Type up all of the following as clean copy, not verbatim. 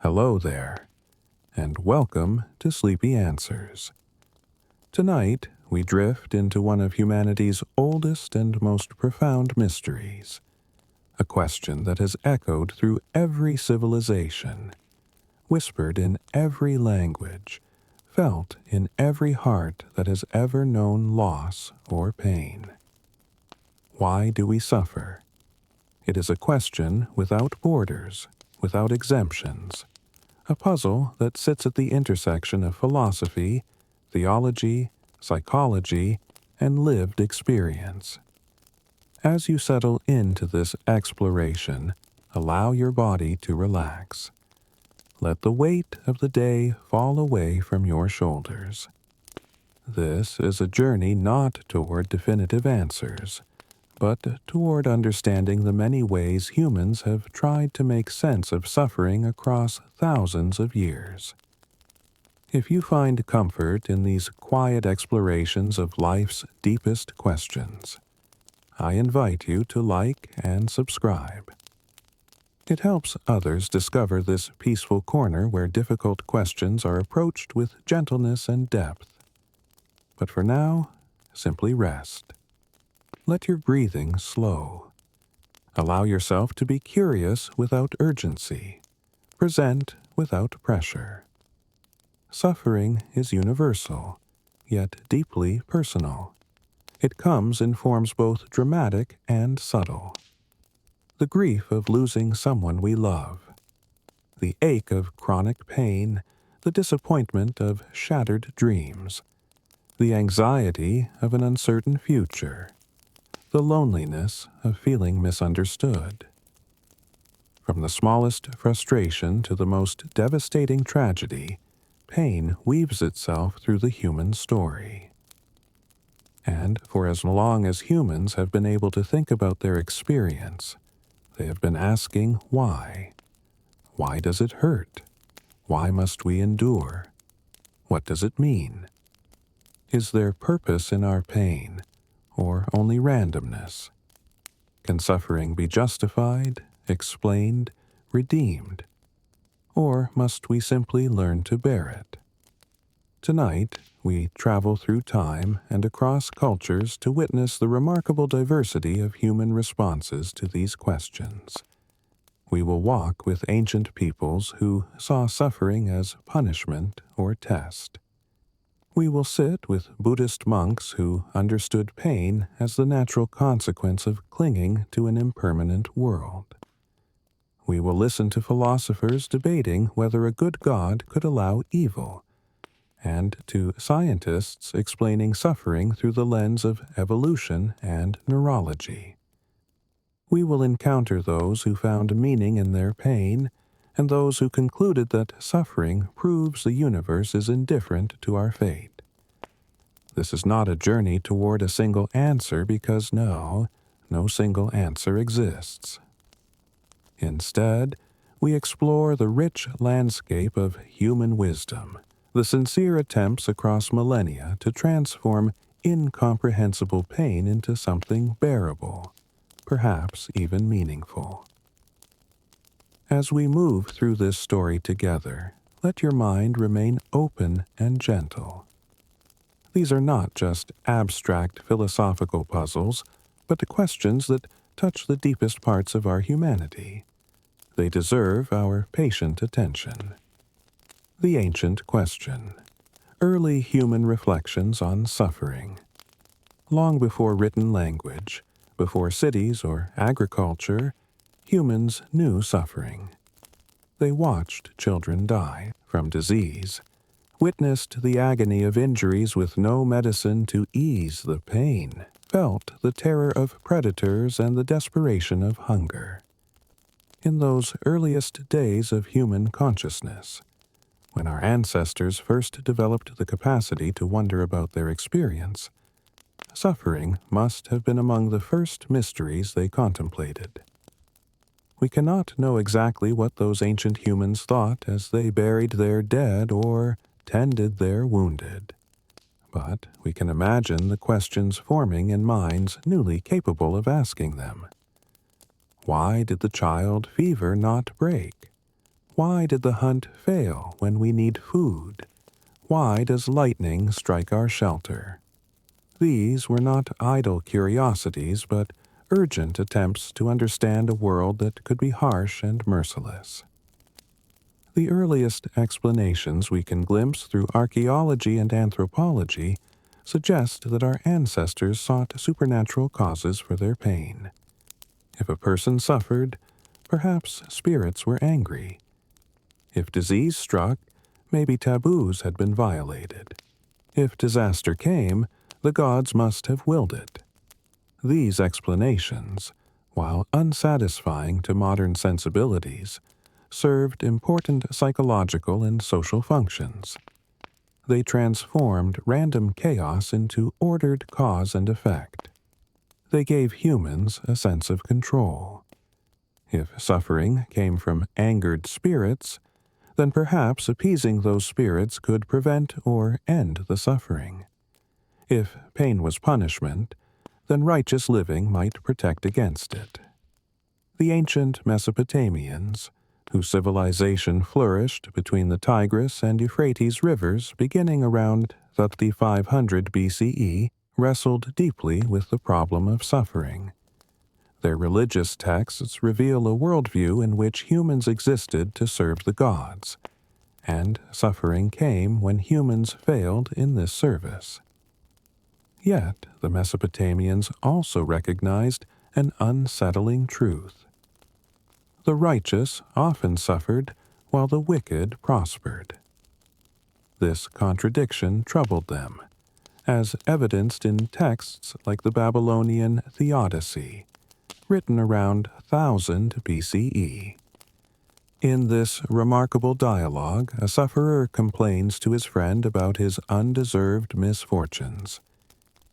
Hello there, and welcome to Sleepy Answers. Tonight, we drift into one of humanity's oldest and most profound mysteries, a question that has echoed through every civilization, whispered in every language, felt in every heart that has ever known loss or pain. Why do we suffer? It is a question without borders, without exemptions, a puzzle that sits at the intersection of philosophy, theology, psychology, and lived experience. As you settle into this exploration, allow your body to relax. Let the weight of the day fall away from your shoulders. This is a journey not toward definitive answers, but toward understanding the many ways humans have tried to make sense of suffering across thousands of years. If you find comfort in these quiet explorations of life's deepest questions, I invite you to like and subscribe. It helps others discover this peaceful corner where difficult questions are approached with gentleness and depth. But for now, simply rest. Let your breathing slow. Allow yourself to be curious without urgency. Present without pressure. Suffering is universal, yet deeply personal. It comes in forms both dramatic and subtle. The grief of losing someone we love. The ache of chronic pain. The disappointment of shattered dreams. The anxiety of an uncertain future. The loneliness of feeling misunderstood. From the smallest frustration to the most devastating tragedy, pain weaves itself through the human story. And for as long as humans have been able to think about their experience, they have been asking why. Why does it hurt? Why must we endure? What does it mean? Is there purpose in our pain? Or only randomness? Can suffering be justified, explained, redeemed? Or must we simply learn to bear it? Tonight, we travel through time and across cultures to witness the remarkable diversity of human responses to these questions. We will walk with ancient peoples who saw suffering as punishment or test. We will sit with Buddhist monks who understood pain as the natural consequence of clinging to an impermanent world. We will listen to philosophers debating whether a good God could allow evil, and to scientists explaining suffering through the lens of evolution and neurology. We will encounter those who found meaning in their pain, and those who concluded that suffering proves the universe is indifferent to our fate. This is not a journey toward a single answer because no single answer exists. Instead, we explore the rich landscape of human wisdom, the sincere attempts across millennia to transform incomprehensible pain into something bearable, perhaps even meaningful. As we move through this story together, let your mind remain open and gentle. These are not just abstract philosophical puzzles, but the questions that touch the deepest parts of our humanity. They deserve our patient attention. The Ancient Question. Early human reflections on suffering. Long before written language, before cities or agriculture, humans knew suffering. They watched children die from disease, witnessed the agony of injuries with no medicine to ease the pain, felt the terror of predators and the desperation of hunger. In those earliest days of human consciousness, when our ancestors first developed the capacity to wonder about their experience, suffering must have been among the first mysteries they contemplated. We cannot know exactly what those ancient humans thought as they buried their dead or tended their wounded. But we can imagine the questions forming in minds newly capable of asking them. Why did the child fever not break? Why did the hunt fail when we need food? Why does lightning strike our shelter? These were not idle curiosities, but urgent attempts to understand a world that could be harsh and merciless. The earliest explanations we can glimpse through archaeology and anthropology suggest that our ancestors sought supernatural causes for their pain. If a person suffered, perhaps spirits were angry. If disease struck, maybe taboos had been violated. If disaster came, the gods must have willed it. These explanations, while unsatisfying to modern sensibilities, served important psychological and social functions. They transformed random chaos into ordered cause and effect. They gave humans a sense of control. If suffering came from angered spirits, then perhaps appeasing those spirits could prevent or end the suffering. If pain was punishment, then righteous living might protect against it. The ancient Mesopotamians, whose civilization flourished between the Tigris and Euphrates rivers beginning around 3500 BCE, wrestled deeply with the problem of suffering. Their religious texts reveal a worldview in which humans existed to serve the gods, and suffering came when humans failed in this service. Yet the Mesopotamians also recognized an unsettling truth. The righteous often suffered while the wicked prospered. This contradiction troubled them, as evidenced in texts like the Babylonian Theodicy, written around 1000 BCE. In this remarkable dialogue, a sufferer complains to his friend about his undeserved misfortunes.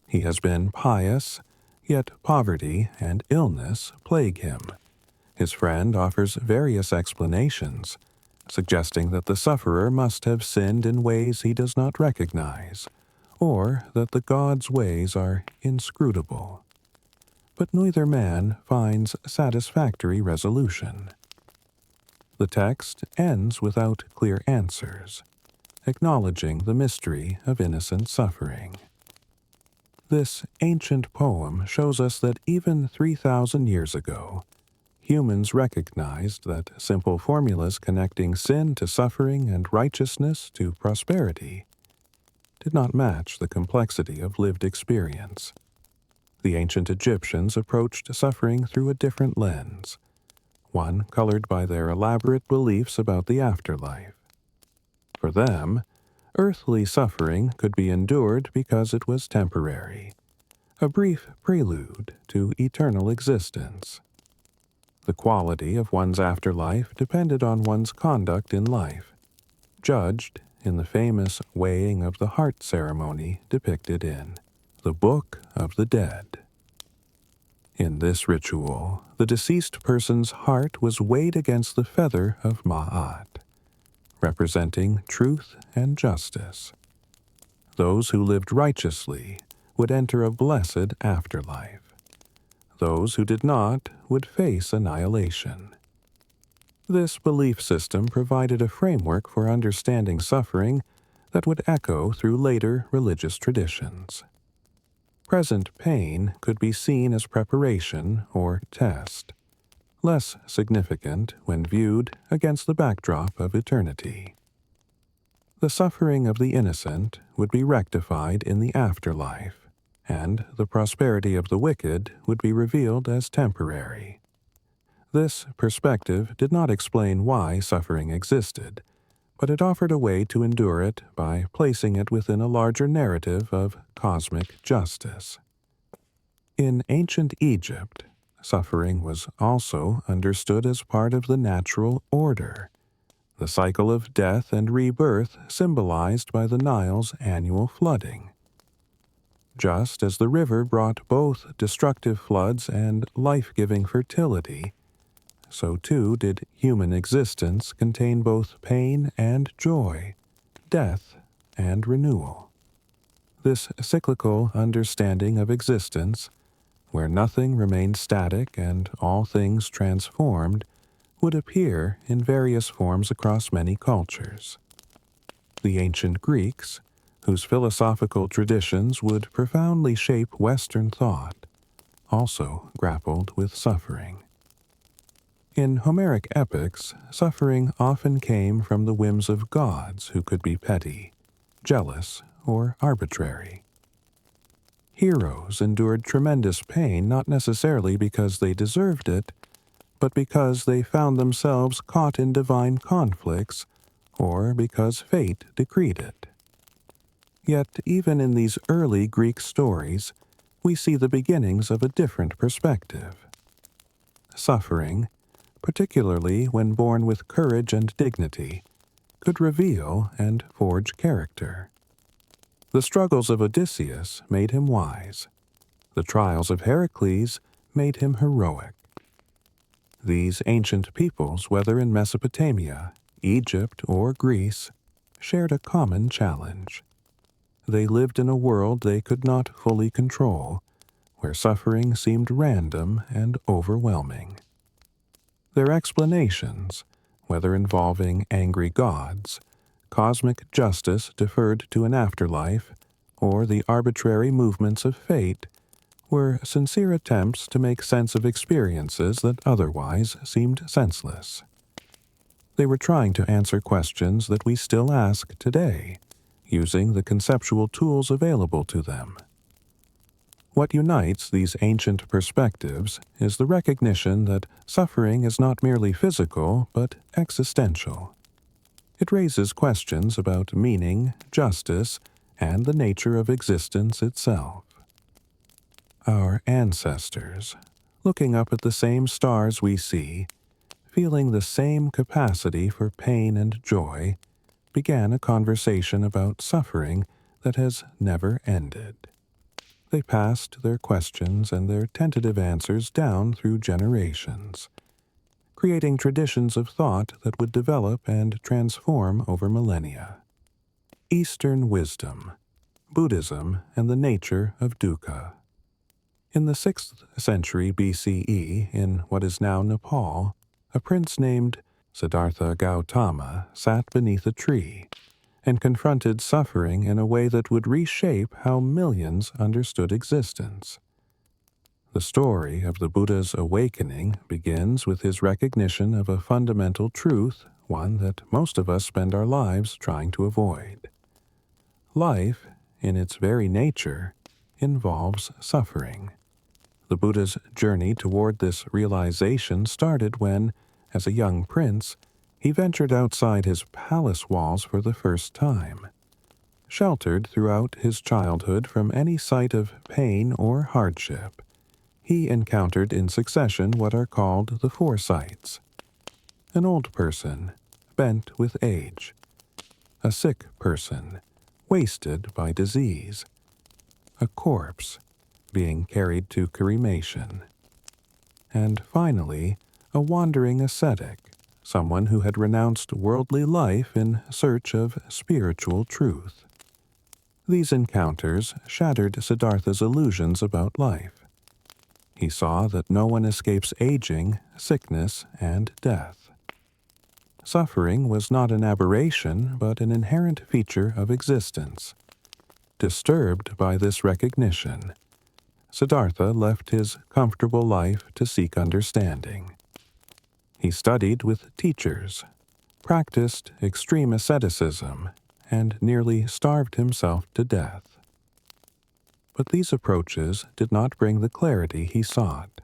He has been pious, yet poverty and illness plague him. His friend offers various explanations, suggesting that the sufferer must have sinned in ways he does not recognize, or that the gods' ways are inscrutable. But neither man finds satisfactory resolution. The text ends without clear answers, acknowledging the mystery of innocent suffering. This ancient poem shows us that even 3,000 years ago, humans recognized that simple formulas connecting sin to suffering and righteousness to prosperity did not match the complexity of lived experience. The ancient Egyptians approached suffering through a different lens, one colored by their elaborate beliefs about the afterlife. For them, earthly suffering could be endured because it was temporary, a brief prelude to eternal existence. The quality of one's afterlife depended on one's conduct in life, judged in the famous weighing of the heart ceremony depicted in the Book of the Dead. In this ritual, the deceased person's heart was weighed against the feather of Ma'at, representing truth and justice. Those who lived righteously would enter a blessed afterlife. Those who did not would face annihilation. This belief system provided a framework for understanding suffering that would echo through later religious traditions. Present pain could be seen as preparation or test, less significant when viewed against the backdrop of eternity. The suffering of the innocent would be rectified in the afterlife, and the prosperity of the wicked would be revealed as temporary. This perspective did not explain why suffering existed, but it offered a way to endure it by placing it within a larger narrative of cosmic justice. In ancient Egypt, suffering was also understood as part of the natural order, the cycle of death and rebirth symbolized by the Nile's annual flooding. Just as the river brought both destructive floods and life-giving fertility, so too did human existence contain both pain and joy, death and renewal. This cyclical understanding of existence, where nothing remained static and all things transformed, would appear in various forms across many cultures. The ancient Greeks, whose philosophical traditions would profoundly shape Western thought, also grappled with suffering. In Homeric epics, suffering often came from the whims of gods who could be petty, jealous, or arbitrary. Heroes endured tremendous pain not necessarily because they deserved it, but because they found themselves caught in divine conflicts or because fate decreed it. Yet even in these early Greek stories, we see the beginnings of a different perspective. Suffering, particularly when born with courage and dignity, could reveal and forge character. The struggles of Odysseus made him wise. The trials of Heracles made him heroic. These ancient peoples, whether in Mesopotamia, Egypt, or Greece, shared a common challenge. They lived in a world they could not fully control, where suffering seemed random and overwhelming. Their explanations, whether involving angry gods, cosmic justice deferred to an afterlife, or the arbitrary movements of fate, were sincere attempts to make sense of experiences that otherwise seemed senseless. They were trying to answer questions that we still ask today, using the conceptual tools available to them. What unites these ancient perspectives is the recognition that suffering is not merely physical, but existential. It raises questions about meaning, justice, and the nature of existence itself. Our ancestors, looking up at the same stars we see, feeling the same capacity for pain and joy, began a conversation about suffering that has never ended. They passed their questions and their tentative answers down through generations, creating traditions of thought that would develop and transform over millennia. Eastern wisdom, Buddhism, and the nature of dukkha. In the 6th century BCE, in what is now Nepal, a prince named Siddhartha Gautama sat beneath a tree and confronted suffering in a way that would reshape how millions understood existence. The story of the Buddha's awakening begins with his recognition of a fundamental truth, one that most of us spend our lives trying to avoid. Life, in its very nature, involves suffering. The Buddha's journey toward this realization started when, as a young prince, he ventured outside his palace walls for the first time. Sheltered throughout his childhood from any sight of pain or hardship, he encountered in succession what are called the four sights: an old person, bent with age; a sick person, wasted by disease; a corpse, being carried to cremation; and finally, a wandering ascetic, someone who had renounced worldly life in search of spiritual truth. These encounters shattered Siddhartha's illusions about life. He saw that no one escapes aging, sickness, and death. Suffering was not an aberration, but an inherent feature of existence. Disturbed by this recognition, Siddhartha left his comfortable life to seek understanding. He studied with teachers, practiced extreme asceticism, and nearly starved himself to death. But these approaches did not bring the clarity he sought.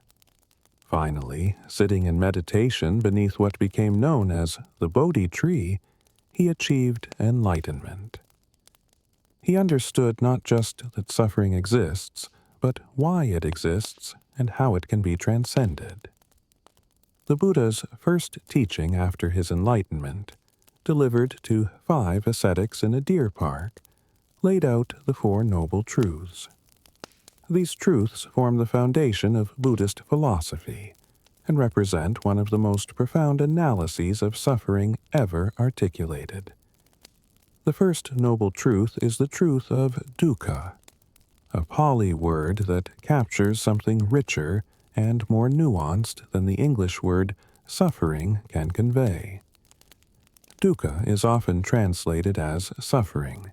Finally, sitting in meditation beneath what became known as the Bodhi tree, he achieved enlightenment. He understood not just that suffering exists, but why it exists and how it can be transcended. The Buddha's first teaching after his enlightenment, delivered to 5 ascetics in a deer park, laid out the 4 noble truths. These truths form the foundation of Buddhist philosophy and represent one of the most profound analyses of suffering ever articulated. The first noble truth is the truth of dukkha, a Pali word that captures something richer and more nuanced than the English word suffering can convey. Dukkha is often translated as suffering,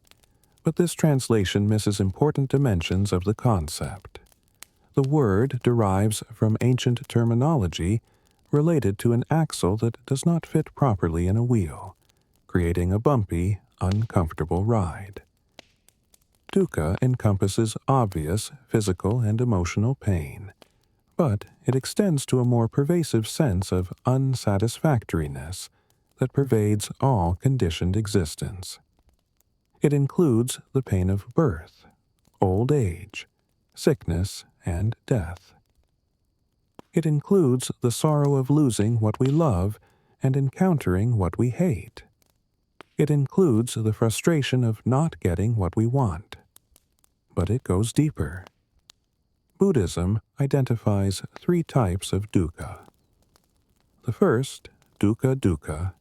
but this translation misses important dimensions of the concept. The word derives from ancient terminology related to an axle that does not fit properly in a wheel, creating a bumpy, uncomfortable ride. Dukkha encompasses obvious physical and emotional pain, but it extends to a more pervasive sense of unsatisfactoriness that pervades all conditioned existence. It includes the pain of birth, old age, sickness, and death. It includes the sorrow of losing what we love and encountering what we hate. It includes the frustration of not getting what we want. But it goes deeper. Buddhism identifies 3 types of dukkha. The first, dukkha dukkha,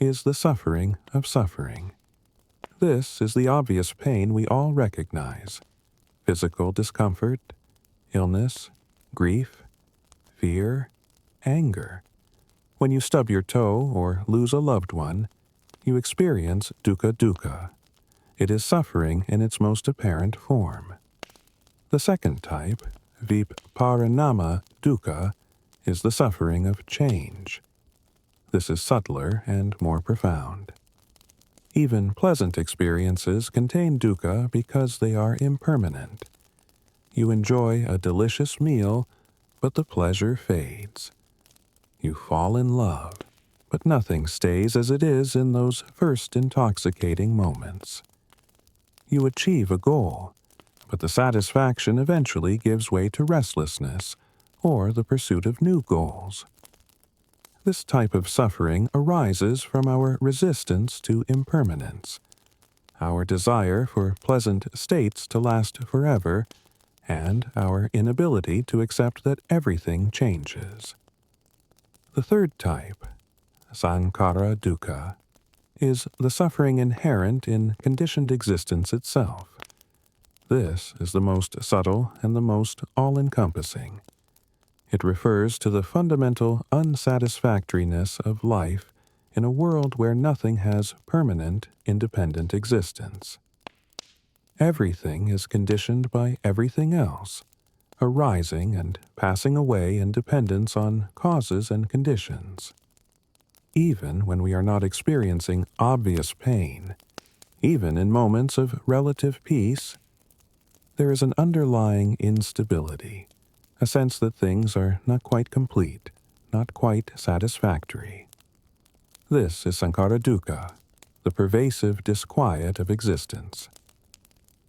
is the suffering of suffering. This is the obvious pain we all recognize: physical discomfort, illness, grief, fear, anger. When you stub your toe or lose a loved one, you experience dukkha dukkha. It is suffering in its most apparent form. The second type, viparinama dukkha, is the suffering of change. This is subtler and more profound. Even pleasant experiences contain dukkha because they are impermanent. You enjoy a delicious meal, but the pleasure fades. You fall in love, but nothing stays as it is in those first intoxicating moments. You achieve a goal, but the satisfaction eventually gives way to restlessness or the pursuit of new goals. This type of suffering arises from our resistance to impermanence, our desire for pleasant states to last forever, and our inability to accept that everything changes. The third type, sankhara dukkha, is the suffering inherent in conditioned existence itself. This is the most subtle and the most all-encompassing. It refers to the fundamental unsatisfactoriness of life in a world where nothing has permanent, independent existence. Everything is conditioned by everything else, arising and passing away in dependence on causes and conditions. Even when we are not experiencing obvious pain, even in moments of relative peace, there is an underlying instability, a sense that things are not quite complete, not quite satisfactory. This is sankhara dukkha, the pervasive disquiet of existence.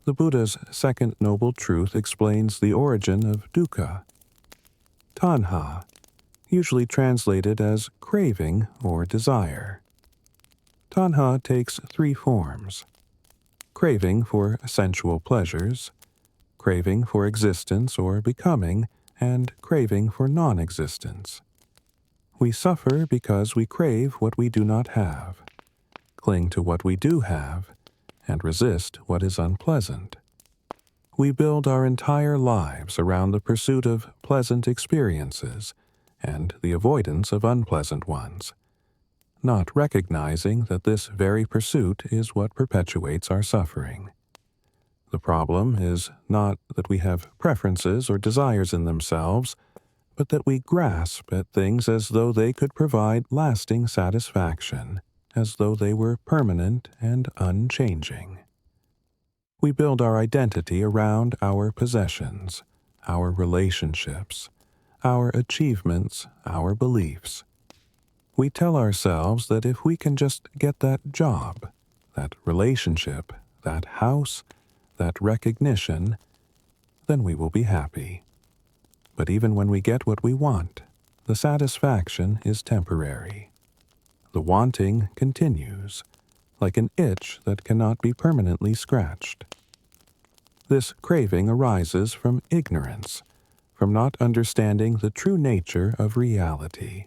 The Buddha's second noble truth explains the origin of dukkha. Tanha, usually translated as craving or desire. Tanha takes 3 forms: craving for sensual pleasures, craving for existence or becoming, and craving for non-existence. We suffer because we crave what we do not have, cling to what we do have, and resist what is unpleasant. We build our entire lives around the pursuit of pleasant experiences and the avoidance of unpleasant ones, not recognizing that this very pursuit is what perpetuates our suffering. The problem is not that we have preferences or desires in themselves, but that we grasp at things as though they could provide lasting satisfaction, as though they were permanent and unchanging. We build our identity around our possessions, our relationships, our achievements, our beliefs. We tell ourselves that if we can just get that job, that relationship, that house, that recognition, then we will be happy. But even when we get what we want, the satisfaction is temporary. The wanting continues, like an itch that cannot be permanently scratched. This craving arises from ignorance, from not understanding the true nature of reality.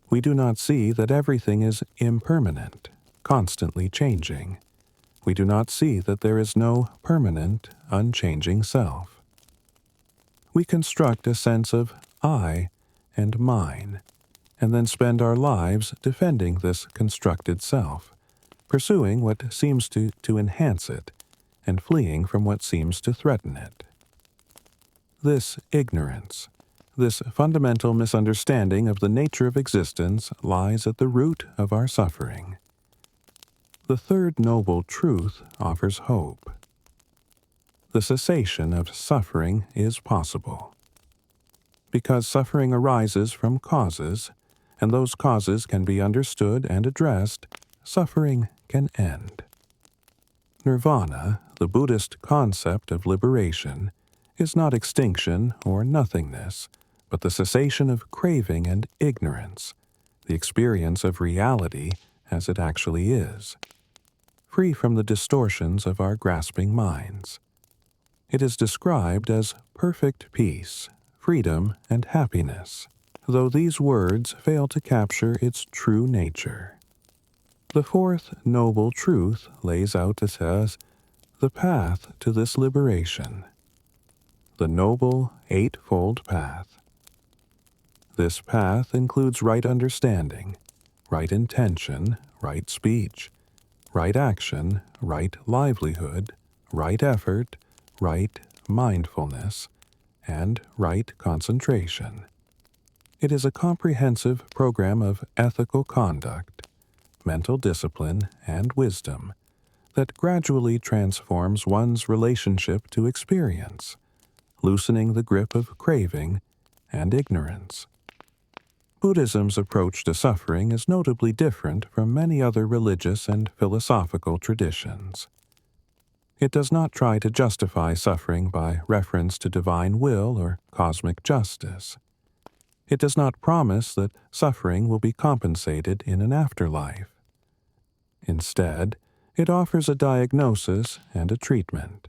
We do not see that everything is impermanent, constantly changing. We do not see that there is no permanent, unchanging self. We construct a sense of I and mine, and then spend our lives defending this constructed self, pursuing what seems to enhance it, and fleeing from what seems to threaten it. This ignorance, this fundamental misunderstanding of the nature of existence lies at the root of our suffering. The third noble truth offers hope. The cessation of suffering is possible. Because suffering arises from causes, and those causes can be understood and addressed, suffering can end. Nirvana, the Buddhist concept of liberation, is not extinction or nothingness, but the cessation of craving and ignorance, the experience of reality as it actually is, free from the distortions of our grasping minds. It is described as perfect peace, freedom, and happiness, though these words fail to capture its true nature. The fourth noble truth lays out as the path to this liberation, the Noble Eightfold Path. This path includes right understanding, right intention, right speech, right action, right livelihood, right effort, right mindfulness, and right concentration. It is a comprehensive program of ethical conduct, mental discipline, and wisdom that gradually transforms one's relationship to experience, loosening the grip of craving and ignorance. Buddhism's approach to suffering is notably different from many other religious and philosophical traditions. It does not try to justify suffering by reference to divine will or cosmic justice. It does not promise that suffering will be compensated in an afterlife. Instead, it offers a diagnosis and a treatment.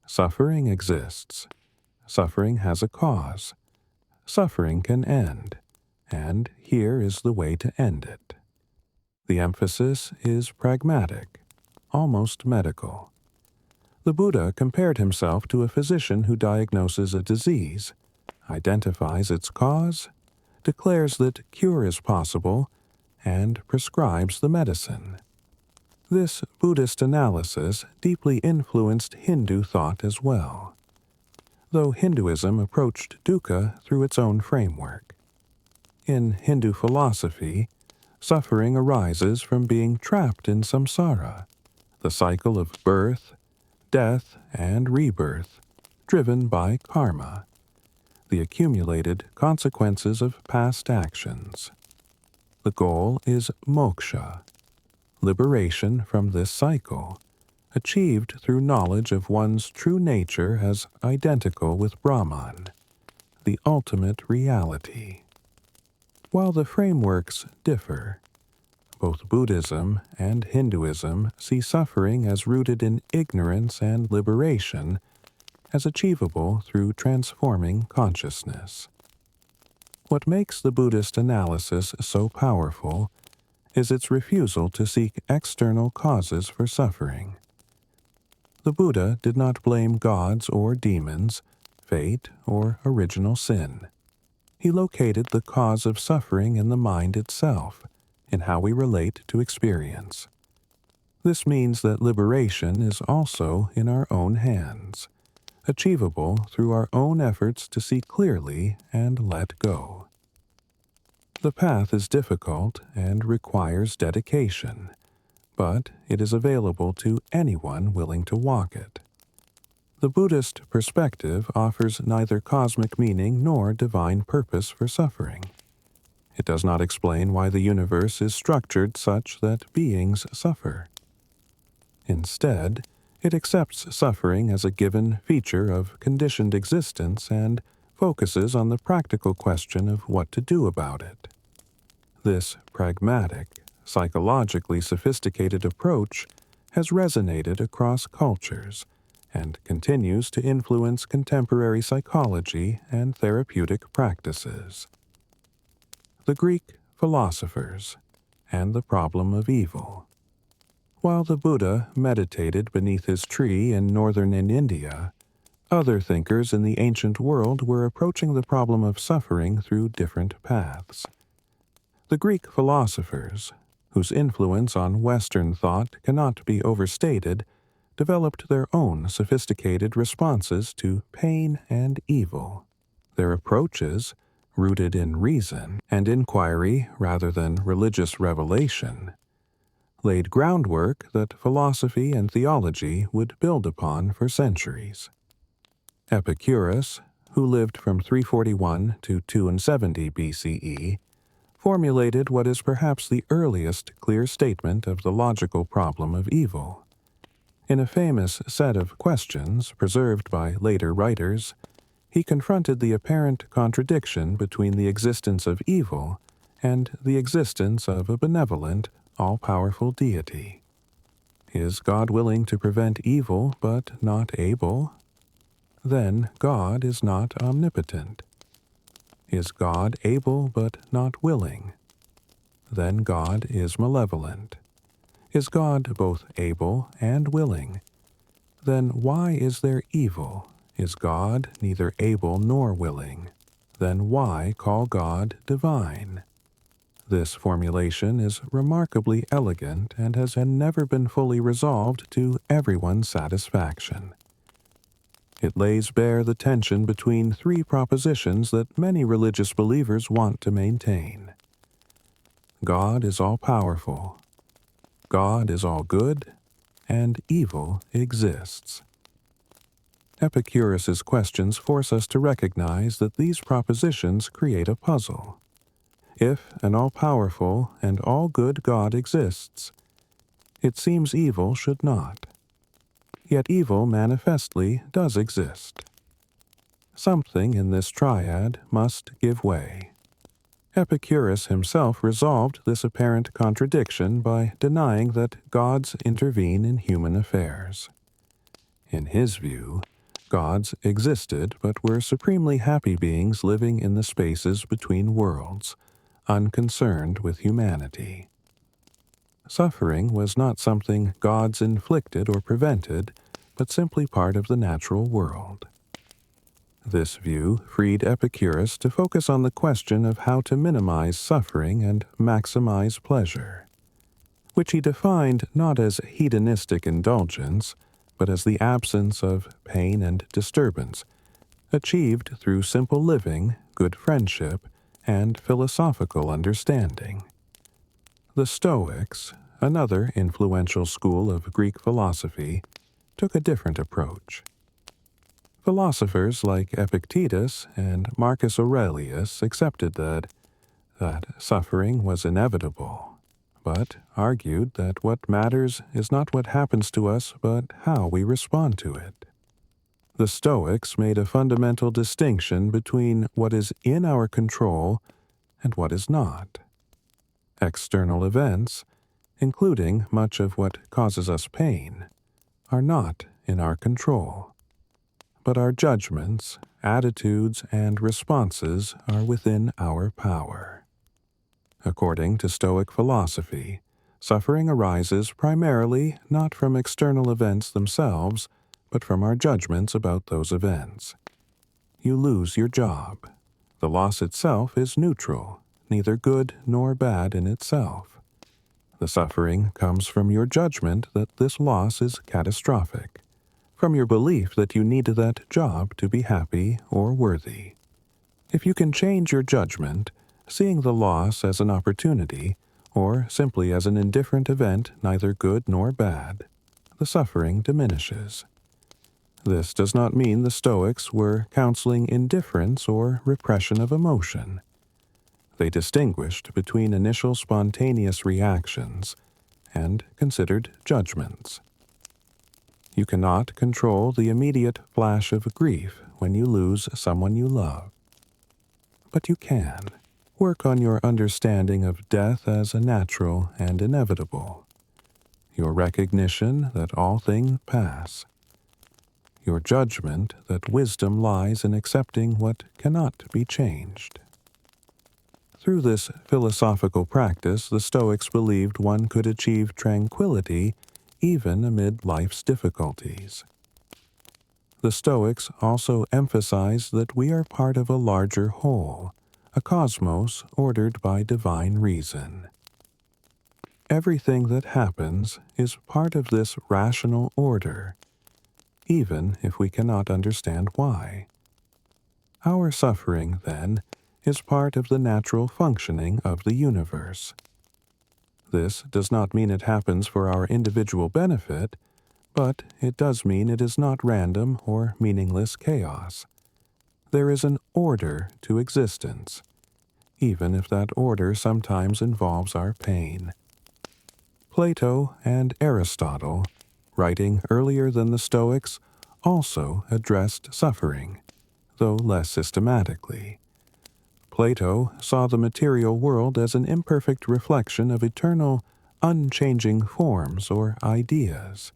Suffering exists. Suffering has a cause. Suffering can end, and here is the way to end it. The emphasis is pragmatic, almost medical. The Buddha compared himself to a physician who diagnoses a disease, identifies its cause, declares that cure is possible, and prescribes the medicine. This Buddhist analysis deeply influenced Hindu thought as well, though Hinduism approached dukkha through its own framework. In Hindu philosophy, suffering arises from being trapped in samsara, the cycle of birth, death, and rebirth, driven by karma, the accumulated consequences of past actions. The goal is moksha, liberation from this cycle, achieved through knowledge of one's true nature as identical with Brahman, the ultimate reality. While the frameworks differ, both Buddhism and Hinduism see suffering as rooted in ignorance and liberation, as achievable through transforming consciousness. What makes the Buddhist analysis so powerful is its refusal to seek external causes for suffering. The Buddha did not blame gods or demons, fate, or original sin. He located the cause of suffering in the mind itself, in how we relate to experience. This means that liberation is also in our own hands, achievable through our own efforts to see clearly and let go. The path is difficult and requires dedication, but it is available to anyone willing to walk it. The Buddhist perspective offers neither cosmic meaning nor divine purpose for suffering. It does not explain why the universe is structured such that beings suffer. Instead, it accepts suffering as a given feature of conditioned existence and focuses on the practical question of what to do about it. This pragmatic, psychologically sophisticated approach has resonated across cultures and continues to influence contemporary psychology and therapeutic practices. The Greek philosophers and the problem of evil. While the Buddha meditated beneath his tree in northern India, other thinkers in the ancient world were approaching the problem of suffering through different paths. The Greek philosophers, whose influence on Western thought cannot be overstated, developed their own sophisticated responses to pain and evil. Their approaches, rooted in reason and inquiry rather than religious revelation, laid groundwork that philosophy and theology would build upon for centuries. Epicurus, who lived from 341 to 270 BCE, formulated what is perhaps the earliest clear statement of the logical problem of evil. In a famous set of questions preserved by later writers, he confronted the apparent contradiction between the existence of evil and the existence of a benevolent, all-powerful deity. Is God willing to prevent evil but not able? Then God is not omnipotent. Is God able but not willing? Then God is malevolent. Is God both able and willing? Then why is there evil? Is God neither able nor willing? Then why call God divine? This formulation is remarkably elegant and has never been fully resolved to everyone's satisfaction. It lays bare the tension between three propositions that many religious believers want to maintain. God is all-powerful, God is all good, and evil exists. Epicurus's questions force us to recognize that these propositions create a puzzle. If an all-powerful and all-good God exists, it seems evil should not. Yet evil manifestly does exist. Something in this triad must give way. Epicurus himself resolved this apparent contradiction by denying that gods intervene in human affairs. In his view, gods existed but were supremely happy beings living in the spaces between worlds, unconcerned with humanity. Suffering was not something gods inflicted or prevented, but simply part of the natural world. This view freed Epicurus to focus on the question of how to minimize suffering and maximize pleasure, which he defined not as hedonistic indulgence, but as the absence of pain and disturbance, achieved through simple living, good friendship, and philosophical understanding. The Stoics, another influential school of Greek philosophy, took a different approach. Philosophers like Epictetus and Marcus Aurelius accepted that suffering was inevitable, but argued that what matters is not what happens to us but how we respond to it. The Stoics made a fundamental distinction between what is in our control and what is not. External events, including much of what causes us pain, are not in our control. But our judgments, attitudes, and responses are within our power. According to Stoic philosophy, suffering arises primarily not from external events themselves, but from our judgments about those events. You lose your job. The loss itself is neutral, neither good nor bad in itself. The suffering comes from your judgment that this loss is catastrophic, from your belief that you need that job to be happy or worthy. If you can change your judgment, seeing the loss as an opportunity, or simply as an indifferent event neither good nor bad, the suffering diminishes. This does not mean the Stoics were counseling indifference or repression of emotion. They distinguished between initial spontaneous reactions and considered judgments. You cannot control the immediate flash of grief when you lose someone you love. But you can work on your understanding of death as a natural and inevitable, your recognition that all things pass, your judgment that wisdom lies in accepting what cannot be changed. Through this philosophical practice, the Stoics believed one could achieve tranquility even amid life's difficulties. The Stoics also emphasized that we are part of a larger whole, a cosmos ordered by divine reason. Everything that happens is part of this rational order, even if we cannot understand why. Our suffering, then, is part of the natural functioning of the universe. This does not mean it happens for our individual benefit, but it does mean it is not random or meaningless chaos. There is an order to existence, even if that order sometimes involves our pain. Plato and Aristotle, writing earlier than the Stoics, also addressed suffering, though less systematically. Plato saw the material world as an imperfect reflection of eternal, unchanging forms or ideas.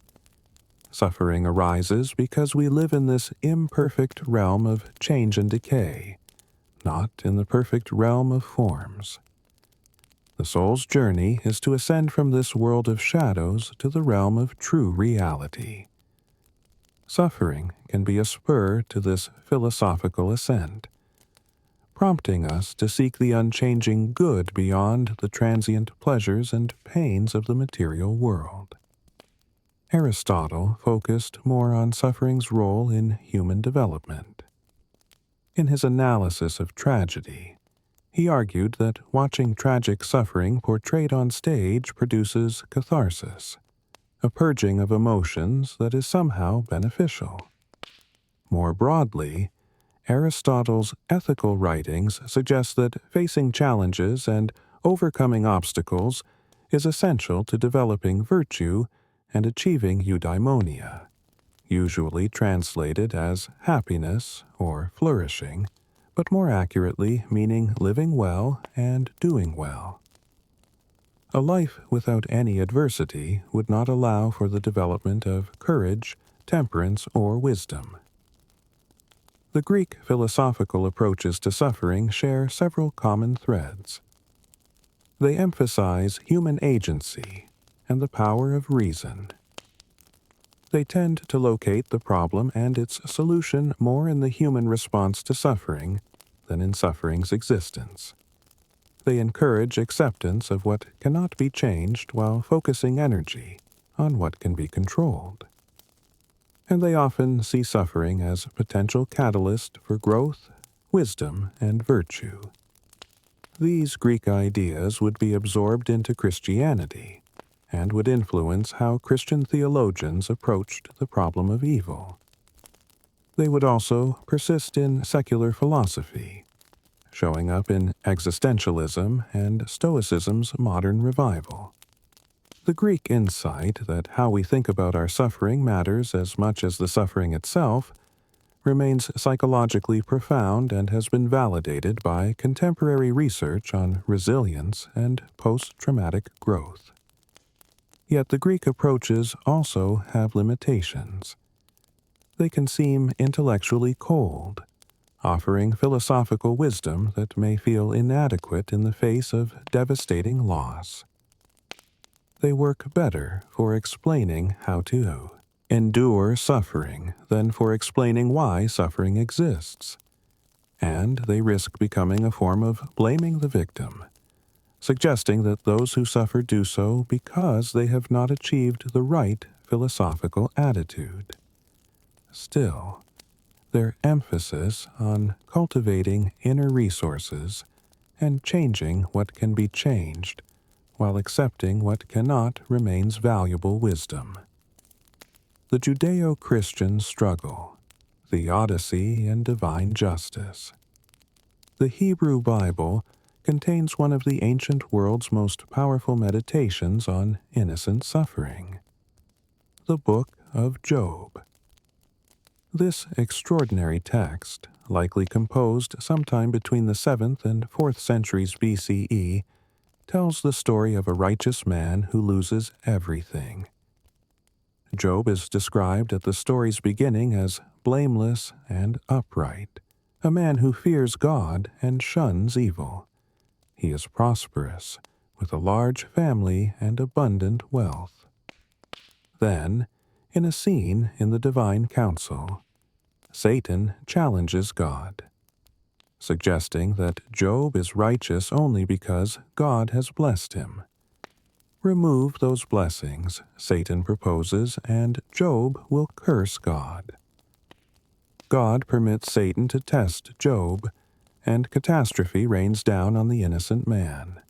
Suffering arises because we live in this imperfect realm of change and decay, not in the perfect realm of forms. The soul's journey is to ascend from this world of shadows to the realm of true reality. Suffering can be a spur to this philosophical ascent, prompting us to seek the unchanging good beyond the transient pleasures and pains of the material world. Aristotle focused more on suffering's role in human development. In his analysis of tragedy, he argued that watching tragic suffering portrayed on stage produces catharsis, a purging of emotions that is somehow beneficial. More broadly, Aristotle's ethical writings suggest that facing challenges and overcoming obstacles is essential to developing virtue and achieving eudaimonia, usually translated as happiness or flourishing, but more accurately meaning living well and doing well. A life without any adversity would not allow for the development of courage, temperance, or wisdom. The Greek philosophical approaches to suffering share several common threads. They emphasize human agency and the power of reason. They tend to locate the problem and its solution more in the human response to suffering than in suffering's existence. They encourage acceptance of what cannot be changed while focusing energy on what can be controlled. And they often see suffering as a potential catalyst for growth, wisdom, and virtue. These Greek ideas would be absorbed into Christianity and would influence how Christian theologians approached the problem of evil. They would also persist in secular philosophy, showing up in existentialism and Stoicism's modern revival. The Greek insight that how we think about our suffering matters as much as the suffering itself remains psychologically profound and has been validated by contemporary research on resilience and post-traumatic growth. Yet the Greek approaches also have limitations. They can seem intellectually cold, offering philosophical wisdom that may feel inadequate in the face of devastating loss. They work better for explaining how to endure suffering than for explaining why suffering exists. And they risk becoming a form of blaming the victim, suggesting that those who suffer do so because they have not achieved the right philosophical attitude. Still, their emphasis on cultivating inner resources and changing what can be changed while accepting what cannot remains valuable wisdom. The Judeo-Christian struggle, the Odyssey and divine justice. The Hebrew Bible contains one of the ancient world's most powerful meditations on innocent suffering, the Book of Job. This extraordinary text, likely composed sometime between the 7th and 4th centuries BCE, tells the story of a righteous man who loses everything. Job is described at the story's beginning as blameless and upright, a man who fears God and shuns evil. He is prosperous, with a large family and abundant wealth. Then, in a scene in the divine council, Satan challenges God. suggesting that Job is righteous only because God has blessed him. Remove those blessings, Satan proposes, and Job will curse God. God permits Satan to test Job, and catastrophe rains down on the innocent man.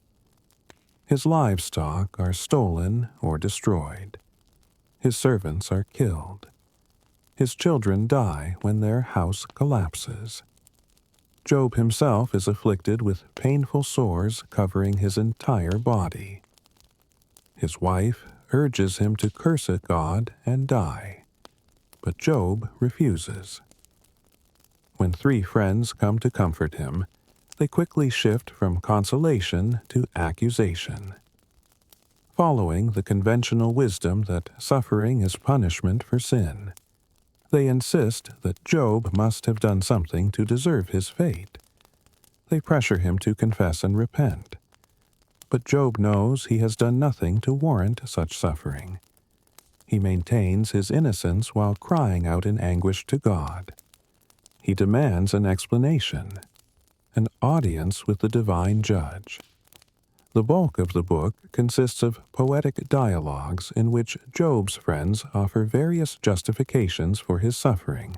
His livestock are stolen or destroyed. His servants are killed. His children die when their house collapses. Job himself is afflicted with painful sores covering his entire body. His wife urges him to curse at God and die, but Job refuses. When 3 friends come to comfort him, they quickly shift from consolation to accusation. Following the conventional wisdom that suffering is punishment for sin, they insist that Job must have done something to deserve his fate. They pressure him to confess and repent. But Job knows he has done nothing to warrant such suffering. He maintains his innocence while crying out in anguish to God. He demands an explanation, an audience with the divine judge. The bulk of the book consists of poetic dialogues in which Job's friends offer various justifications for his suffering,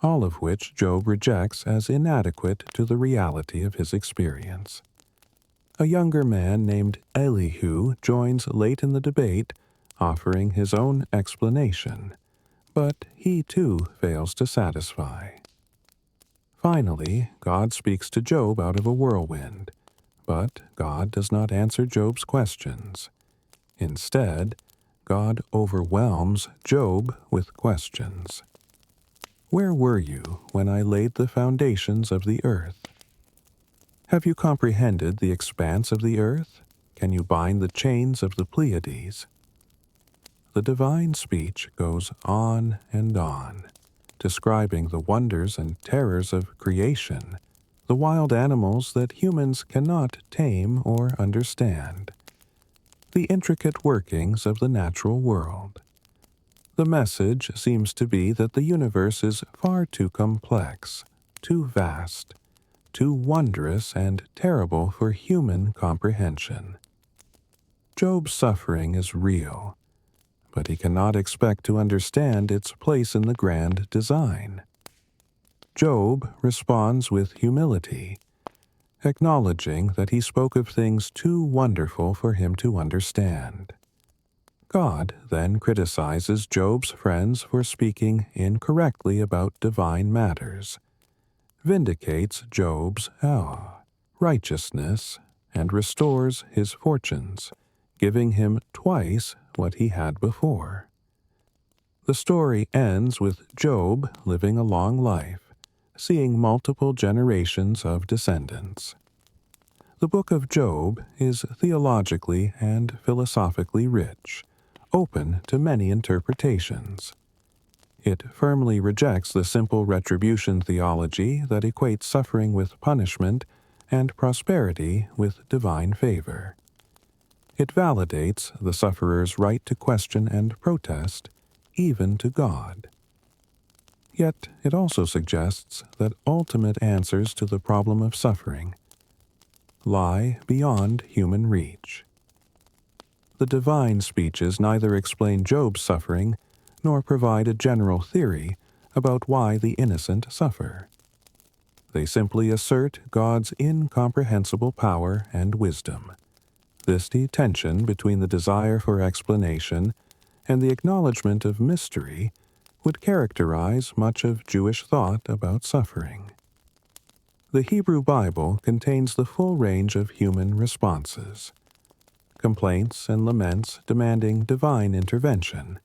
all of which Job rejects as inadequate to the reality of his experience. A younger man named Elihu joins late in the debate, offering his own explanation, but he too fails to satisfy. Finally, God speaks to Job out of a whirlwind, but God does not answer Job's questions. Instead, God overwhelms Job with questions. Where were you when I laid the foundations of the earth? Have you comprehended the expanse of the earth? Can you bind the chains of the Pleiades? The divine speech goes on and on, describing the wonders and terrors of creation, the wild animals that humans cannot tame or understand, the intricate workings of the natural world. The message seems to be that the universe is far too complex, too vast, too wondrous and terrible for human comprehension. Job's suffering is real, but he cannot expect to understand its place in the grand design. Job responds with humility, acknowledging that he spoke of things too wonderful for him to understand. God then criticizes Job's friends for speaking incorrectly about divine matters, vindicates Job's righteousness, and restores his fortunes, giving him twice what he had before. The story ends with Job living a long life, seeing multiple generations of descendants. The book of Job is theologically and philosophically rich, open to many interpretations. It firmly rejects the simple retribution theology that equates suffering with punishment and prosperity with divine favor. It validates the sufferer's right to question and protest, even to God. Yet it also suggests that ultimate answers to the problem of suffering lie beyond human reach. The divine speeches neither explain Job's suffering nor provide a general theory about why the innocent suffer. They simply assert God's incomprehensible power and wisdom. This tension between the desire for explanation and the acknowledgement of mystery would characterize much of Jewish thought about suffering. The Hebrew Bible contains the full range of human responses: complaints and laments demanding divine intervention,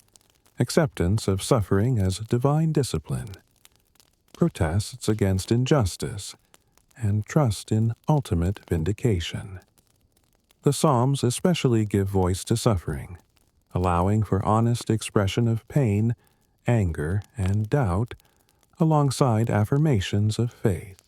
acceptance of suffering as divine discipline, protests against injustice, and trust in ultimate vindication. The Psalms especially give voice to suffering, allowing for honest expression of pain, anger, and doubt, alongside affirmations of faith.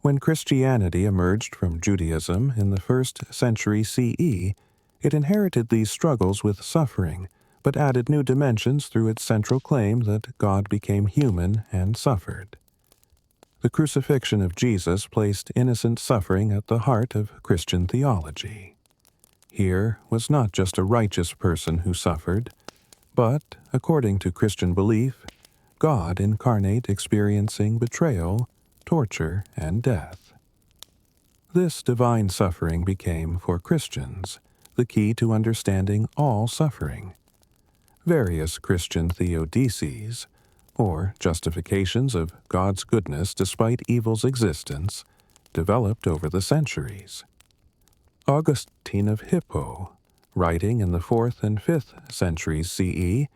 When Christianity emerged from Judaism in the 1st century CE, it inherited these struggles with suffering, but added new dimensions through its central claim that God became human and suffered. The The crucifixion of Jesus placed innocent suffering at the heart of Christian theology. Here was not just a righteous person who suffered, but, according to Christian belief, God incarnate experiencing betrayal, torture, and death. This divine suffering became, for Christians, the key to understanding all suffering. Various Christian theodicies, or justifications of God's goodness despite evil's existence, developed over the centuries. Augustine of Hippo, writing in the 4th and 5th centuries CE,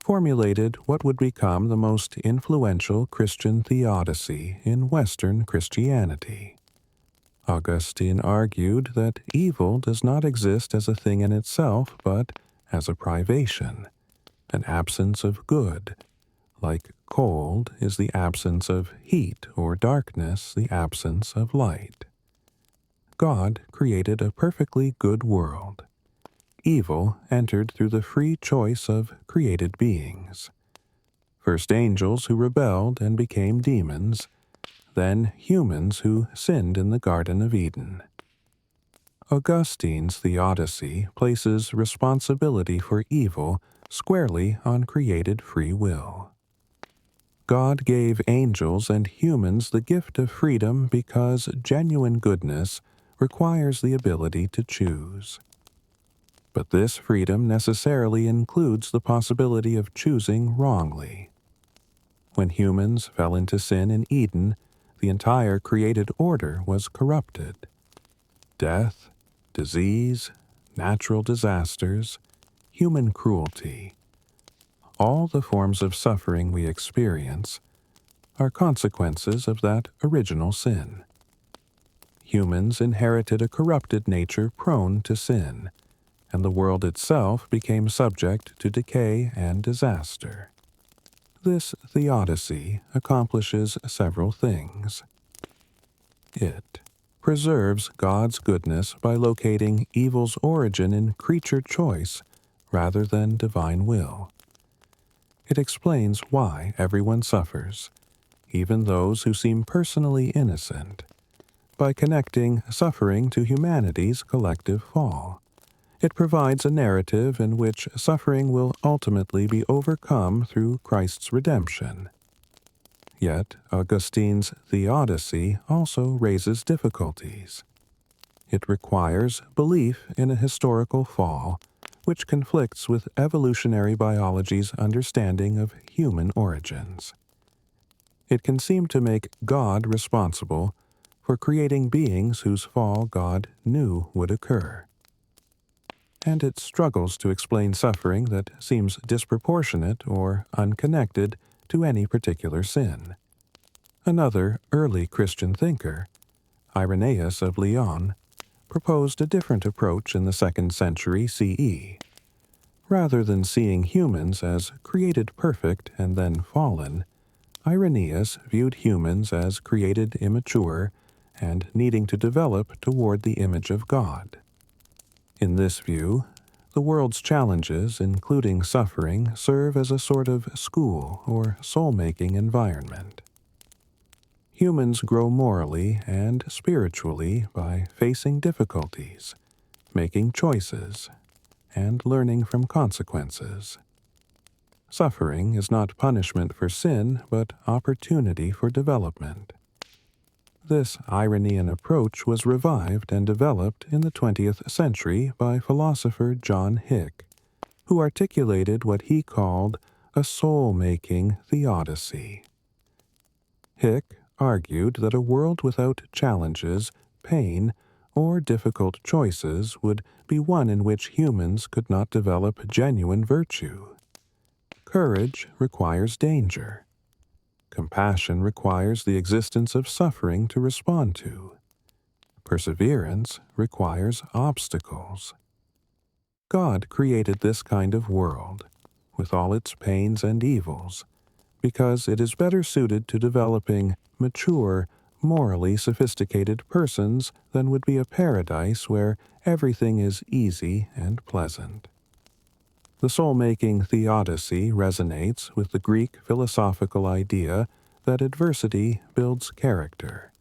formulated what would become the most influential Christian theodicy in Western Christianity. Augustine argued that evil does not exist as a thing in itself, but as a privation, an absence of good, like cold is the absence of heat or darkness the absence of light. God created a perfectly good world. Evil entered through the free choice of created beings. First angels who rebelled and became demons, then humans who sinned in the Garden of Eden. Augustine's theodicy places responsibility for evil squarely on created free will. God gave angels and humans the gift of freedom because genuine goodness requires the ability to choose. But this freedom necessarily includes the possibility of choosing wrongly. When humans fell into sin in Eden, the entire created order was corrupted. Death, disease, natural disasters, human cruelty, all the forms of suffering we experience are consequences of that original sin. Humans inherited a corrupted nature prone to sin, and the world itself became subject to decay and disaster. This theodicy accomplishes several things. It preserves God's goodness by locating evil's origin in creature choice rather than divine will. It explains why everyone suffers, even those who seem personally innocent, by connecting suffering to humanity's collective fall. It provides a narrative in which suffering will ultimately be overcome through Christ's redemption. Yet, Augustine's theodicy also raises difficulties. It requires belief in a historical fall, which conflicts with evolutionary biology's understanding of human origins. It can seem to make God responsible for creating beings whose fall God knew would occur. And it struggles to explain suffering that seems disproportionate or unconnected to any particular sin. Another early Christian thinker, Irenaeus of Lyon, proposed a different approach in the 2nd century CE. Rather than seeing humans as created perfect and then fallen, Irenaeus viewed humans as created immature and needing to develop toward the image of God. In this view, the world's challenges, including suffering, serve as a sort of school or soul-making environment. Humans grow morally and spiritually by facing difficulties, making choices, and learning from consequences. Suffering is not punishment for sin, but opportunity for development. This Irenaean approach was revived and developed in the 20th century by philosopher John Hick, who articulated what he called a soul-making theodicy. Hick argued that a world without challenges, pain, or difficult choices would be one in which humans could not develop genuine virtue. Courage requires danger. Compassion requires the existence of suffering to respond to. Perseverance requires obstacles. God created this kind of world, with all its pains and evils, because it is better suited to developing mature, morally sophisticated persons than would be a paradise where everything is easy and pleasant. The soul-making theodicy resonates with the Greek philosophical idea that adversity builds character.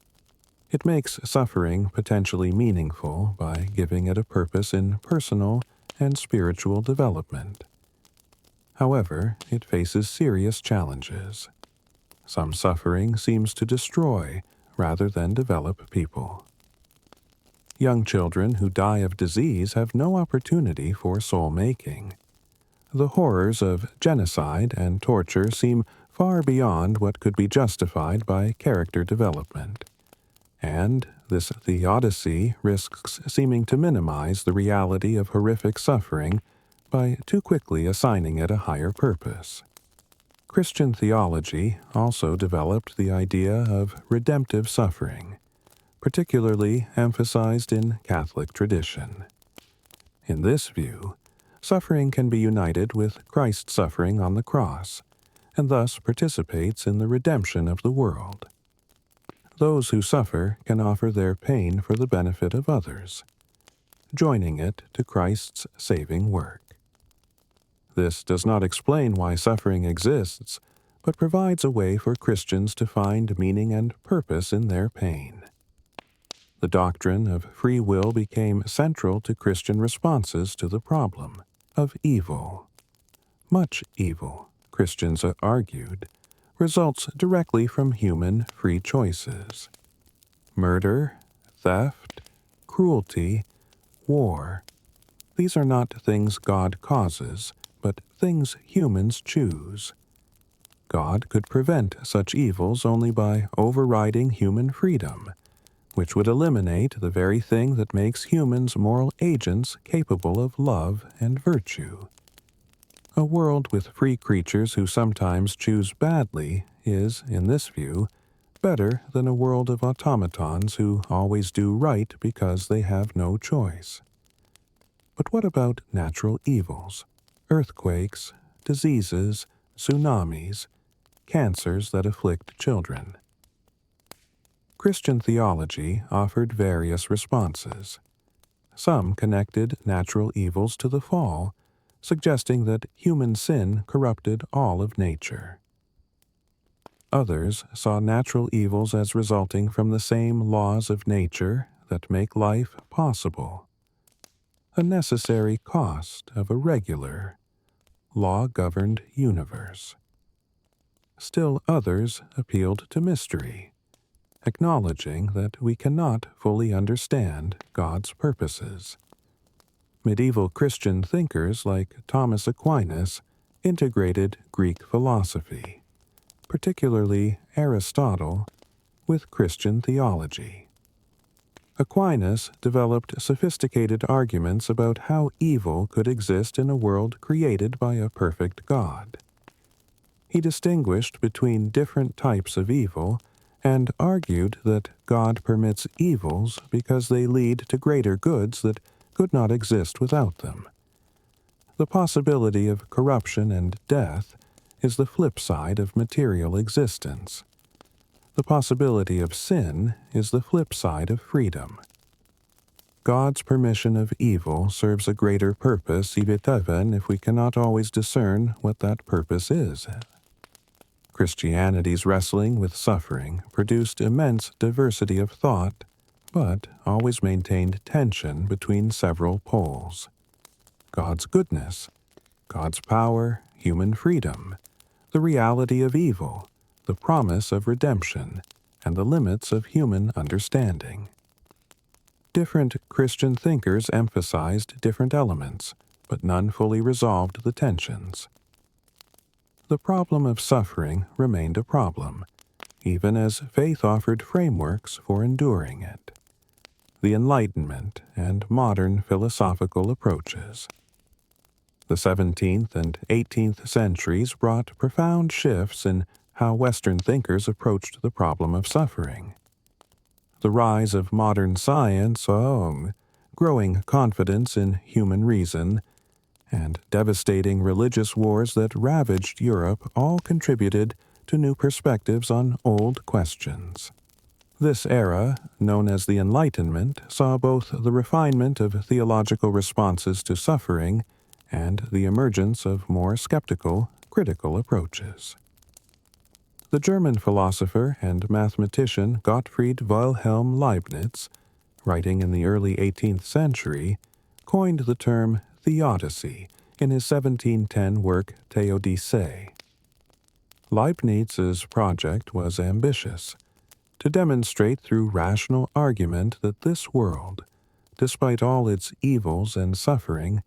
It makes suffering potentially meaningful by giving it a purpose in personal and spiritual development. However, it faces serious challenges. Some suffering seems to destroy rather than develop people. Young children who die of disease have no opportunity for soul-making. The horrors of genocide and torture seem far beyond what could be justified by character development. And this theodicy risks seeming to minimize the reality of horrific suffering by too quickly assigning it a higher purpose. Christian theology also developed the idea of redemptive suffering, particularly emphasized in Catholic tradition. In this view, suffering can be united with Christ's suffering on the cross, and thus participates in the redemption of the world. Those who suffer can offer their pain for the benefit of others, joining it to Christ's saving work. This does not explain why suffering exists, but provides a way for Christians to find meaning and purpose in their pain. The doctrine of free will became central to Christian responses to the problem of evil. Much evil, Christians argued, results directly from human free choices. Murder, theft, cruelty, war. These are not things God causes, but things humans choose. God could prevent such evils only by overriding human freedom, which would eliminate the very thing that makes humans moral agents capable of love and virtue. A world with free creatures who sometimes choose badly is, in this view, better than a world of automatons who always do right because they have no choice. But what about natural evils? Earthquakes, diseases, tsunamis, cancers that afflict children. Christian theology offered various responses. Some connected natural evils to the fall, suggesting that human sin corrupted all of nature. Others saw natural evils as resulting from the same laws of nature that make life possible, a necessary cost of a regular, law-governed universe. Still others appealed to mystery, acknowledging that we cannot fully understand God's purposes. Medieval Christian thinkers like Thomas Aquinas integrated Greek philosophy, particularly Aristotle, with Christian theology. Aquinas developed sophisticated arguments about how evil could exist in a world created by a perfect God. He distinguished between different types of evil and argued that God permits evils because they lead to greater goods that could not exist without them. The possibility of corruption and death is the flip side of material existence. The possibility of sin is the flip side of freedom. God's permission of evil serves a greater purpose even if we cannot always discern what that purpose is. Christianity's wrestling with suffering produced immense diversity of thought, but always maintained tension between several poles: God's goodness, God's power, human freedom, the reality of evil, the promise of redemption, and the limits of human understanding. Different Christian thinkers emphasized different elements, but none fully resolved the tensions. The problem of suffering remained a problem, even as faith offered frameworks for enduring it. The Enlightenment and modern philosophical approaches. The 17th and 18th centuries brought profound shifts in how Western thinkers approached the problem of suffering. The rise of modern science, growing confidence in human reason, and devastating religious wars that ravaged Europe all contributed to new perspectives on old questions. This era, known as the Enlightenment, saw both the refinement of theological responses to suffering and the emergence of more skeptical, critical approaches. The German philosopher and mathematician Gottfried Wilhelm Leibniz, writing in the early 18th century, coined the term theodicy in his 1710 work Theodicee. Leibniz's project was ambitious, to demonstrate through rational argument that this world, despite all its evils and suffering,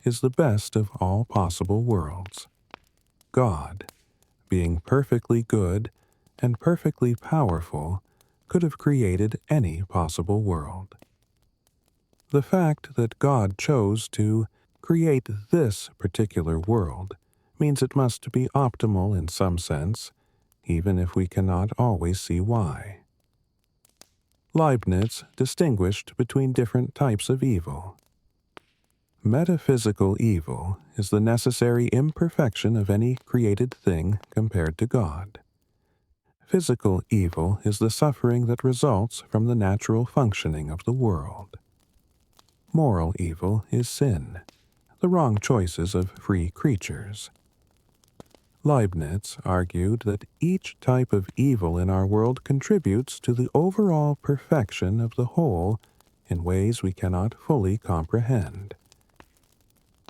is the best of all possible worlds. God, being perfectly good and perfectly powerful, could have created any possible world. The fact that God chose to create this particular world means it must be optimal in some sense, even if we cannot always see why. Leibniz distinguished between different types of evil. Metaphysical evil is the necessary imperfection of any created thing compared to God. Physical evil is the suffering that results from the natural functioning of the world. Moral evil is sin, the wrong choices of free creatures. Leibniz argued that each type of evil in our world contributes to the overall perfection of the whole in ways we cannot fully comprehend.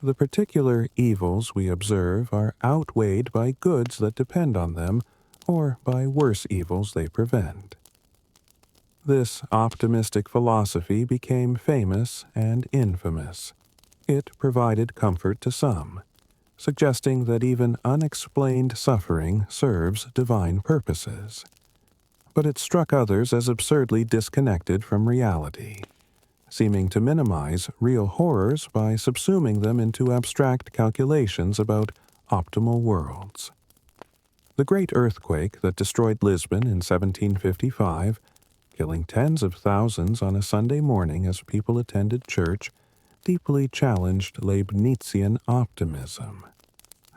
The particular evils we observe are outweighed by goods that depend on them or by worse evils they prevent. This optimistic philosophy became famous and infamous. It provided comfort to some, suggesting that even unexplained suffering serves divine purposes. But it struck others as absurdly disconnected from reality, seeming to minimize real horrors by subsuming them into abstract calculations about optimal worlds. The great earthquake that destroyed Lisbon in 1755, killing tens of thousands on a Sunday morning as people attended church, deeply challenged Leibnizian optimism.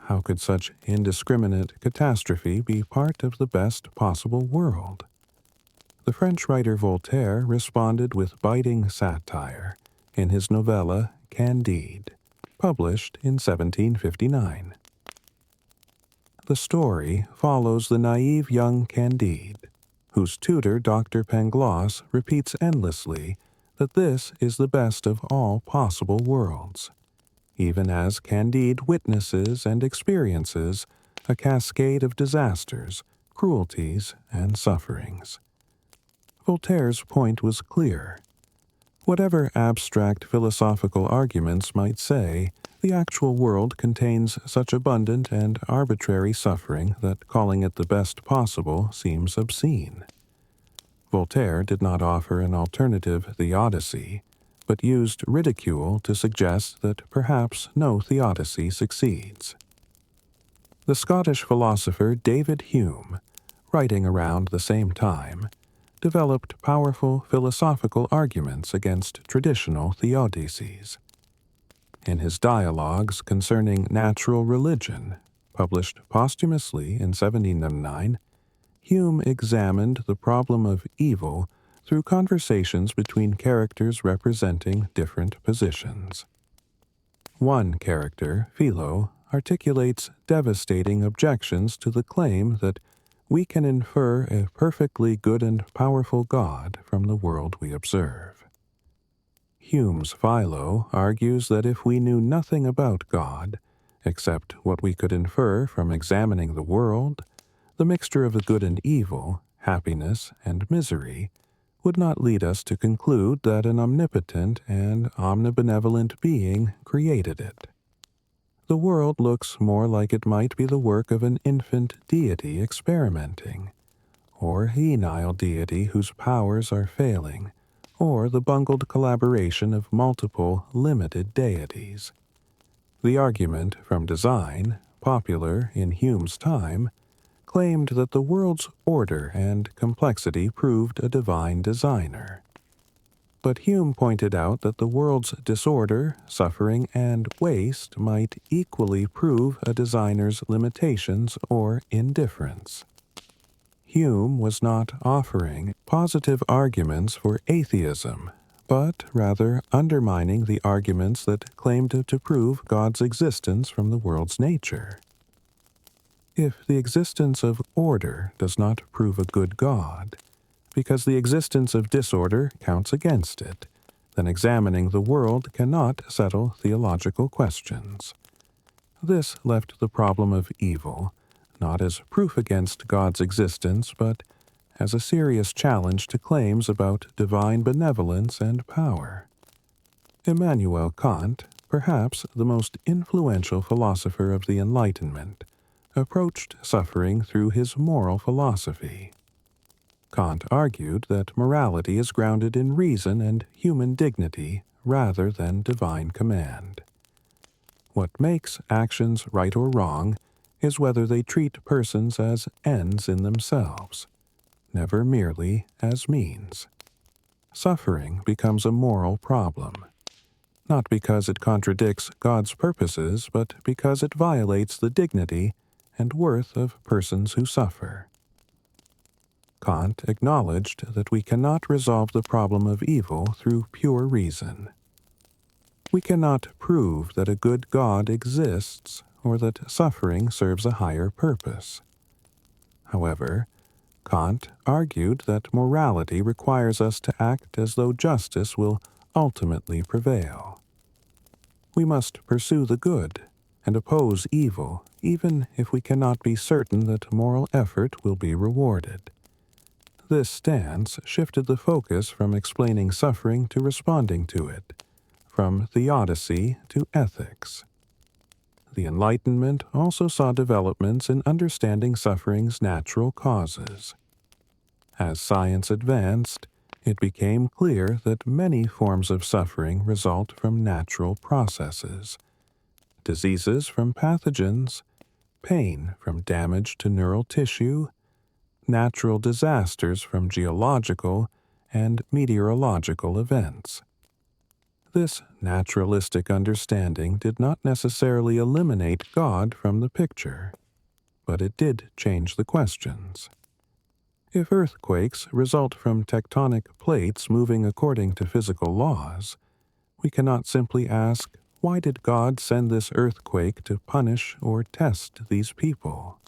How could such indiscriminate catastrophe be part of the best possible world? The French writer Voltaire responded with biting satire in his novella Candide, published in 1759. The story follows the naive young Candide, whose tutor Dr. Pangloss repeats endlessly that this is the best of all possible worlds, even as Candide witnesses and experiences a cascade of disasters, cruelties, and sufferings. Voltaire's point was clear. Whatever abstract philosophical arguments might say, the actual world contains such abundant and arbitrary suffering that calling it the best possible seems obscene. Voltaire did not offer an alternative theodicy, but used ridicule to suggest that perhaps no theodicy succeeds. The Scottish philosopher David Hume, writing around the same time, developed powerful philosophical arguments against traditional theodicies. In his dialogues concerning natural religion, published posthumously in 1709, Hume examined the problem of evil through conversations between characters representing different positions. One character, Philo, articulates devastating objections to the claim that we can infer a perfectly good and powerful God from the world we observe. Hume's Philo argues that if we knew nothing about God, except what we could infer from examining the world, the mixture of the good and evil, happiness and misery, would not lead us to conclude that an omnipotent and omnibenevolent being created it. The world looks more like it might be the work of an infant deity experimenting, or a senile deity whose powers are failing, or the bungled collaboration of multiple limited deities. The argument from design, popular in Hume's time, claimed that the world's order and complexity proved a divine designer. But Hume pointed out that the world's disorder, suffering, and waste might equally prove a designer's limitations or indifference. Hume was not offering positive arguments for atheism, but rather undermining the arguments that claimed to prove God's existence from the world's nature. If the existence of order does not prove a good God, because the existence of disorder counts against it, then examining the world cannot settle theological questions. This left the problem of evil not as proof against God's existence, but as a serious challenge to claims about divine benevolence and power. Immanuel Kant, perhaps the most influential philosopher of the Enlightenment, approached suffering through his moral philosophy. Kant argued that morality is grounded in reason and human dignity rather than divine command. What makes actions right or wrong is whether they treat persons as ends in themselves, never merely as means. Suffering becomes a moral problem, not because it contradicts God's purposes, but because it violates the dignity and worth of persons who suffer. Kant acknowledged that we cannot resolve the problem of evil through pure reason. We cannot prove that a good God exists or that suffering serves a higher purpose. However, Kant argued that morality requires us to act as though justice will ultimately prevail. We must pursue the good and oppose evil, even if we cannot be certain that moral effort will be rewarded. This stance shifted the focus from explaining suffering to responding to it, from theodicy to ethics. The Enlightenment also saw developments in understanding suffering's natural causes. As science advanced, it became clear that many forms of suffering result from natural processes. Diseases from pathogens, pain from damage to neural tissue, natural disasters from geological and meteorological events. This naturalistic understanding did not necessarily eliminate God from the picture, but it did change the questions. If earthquakes result from tectonic plates moving according to physical laws, we cannot simply ask, why did God send this earthquake to punish or test these people?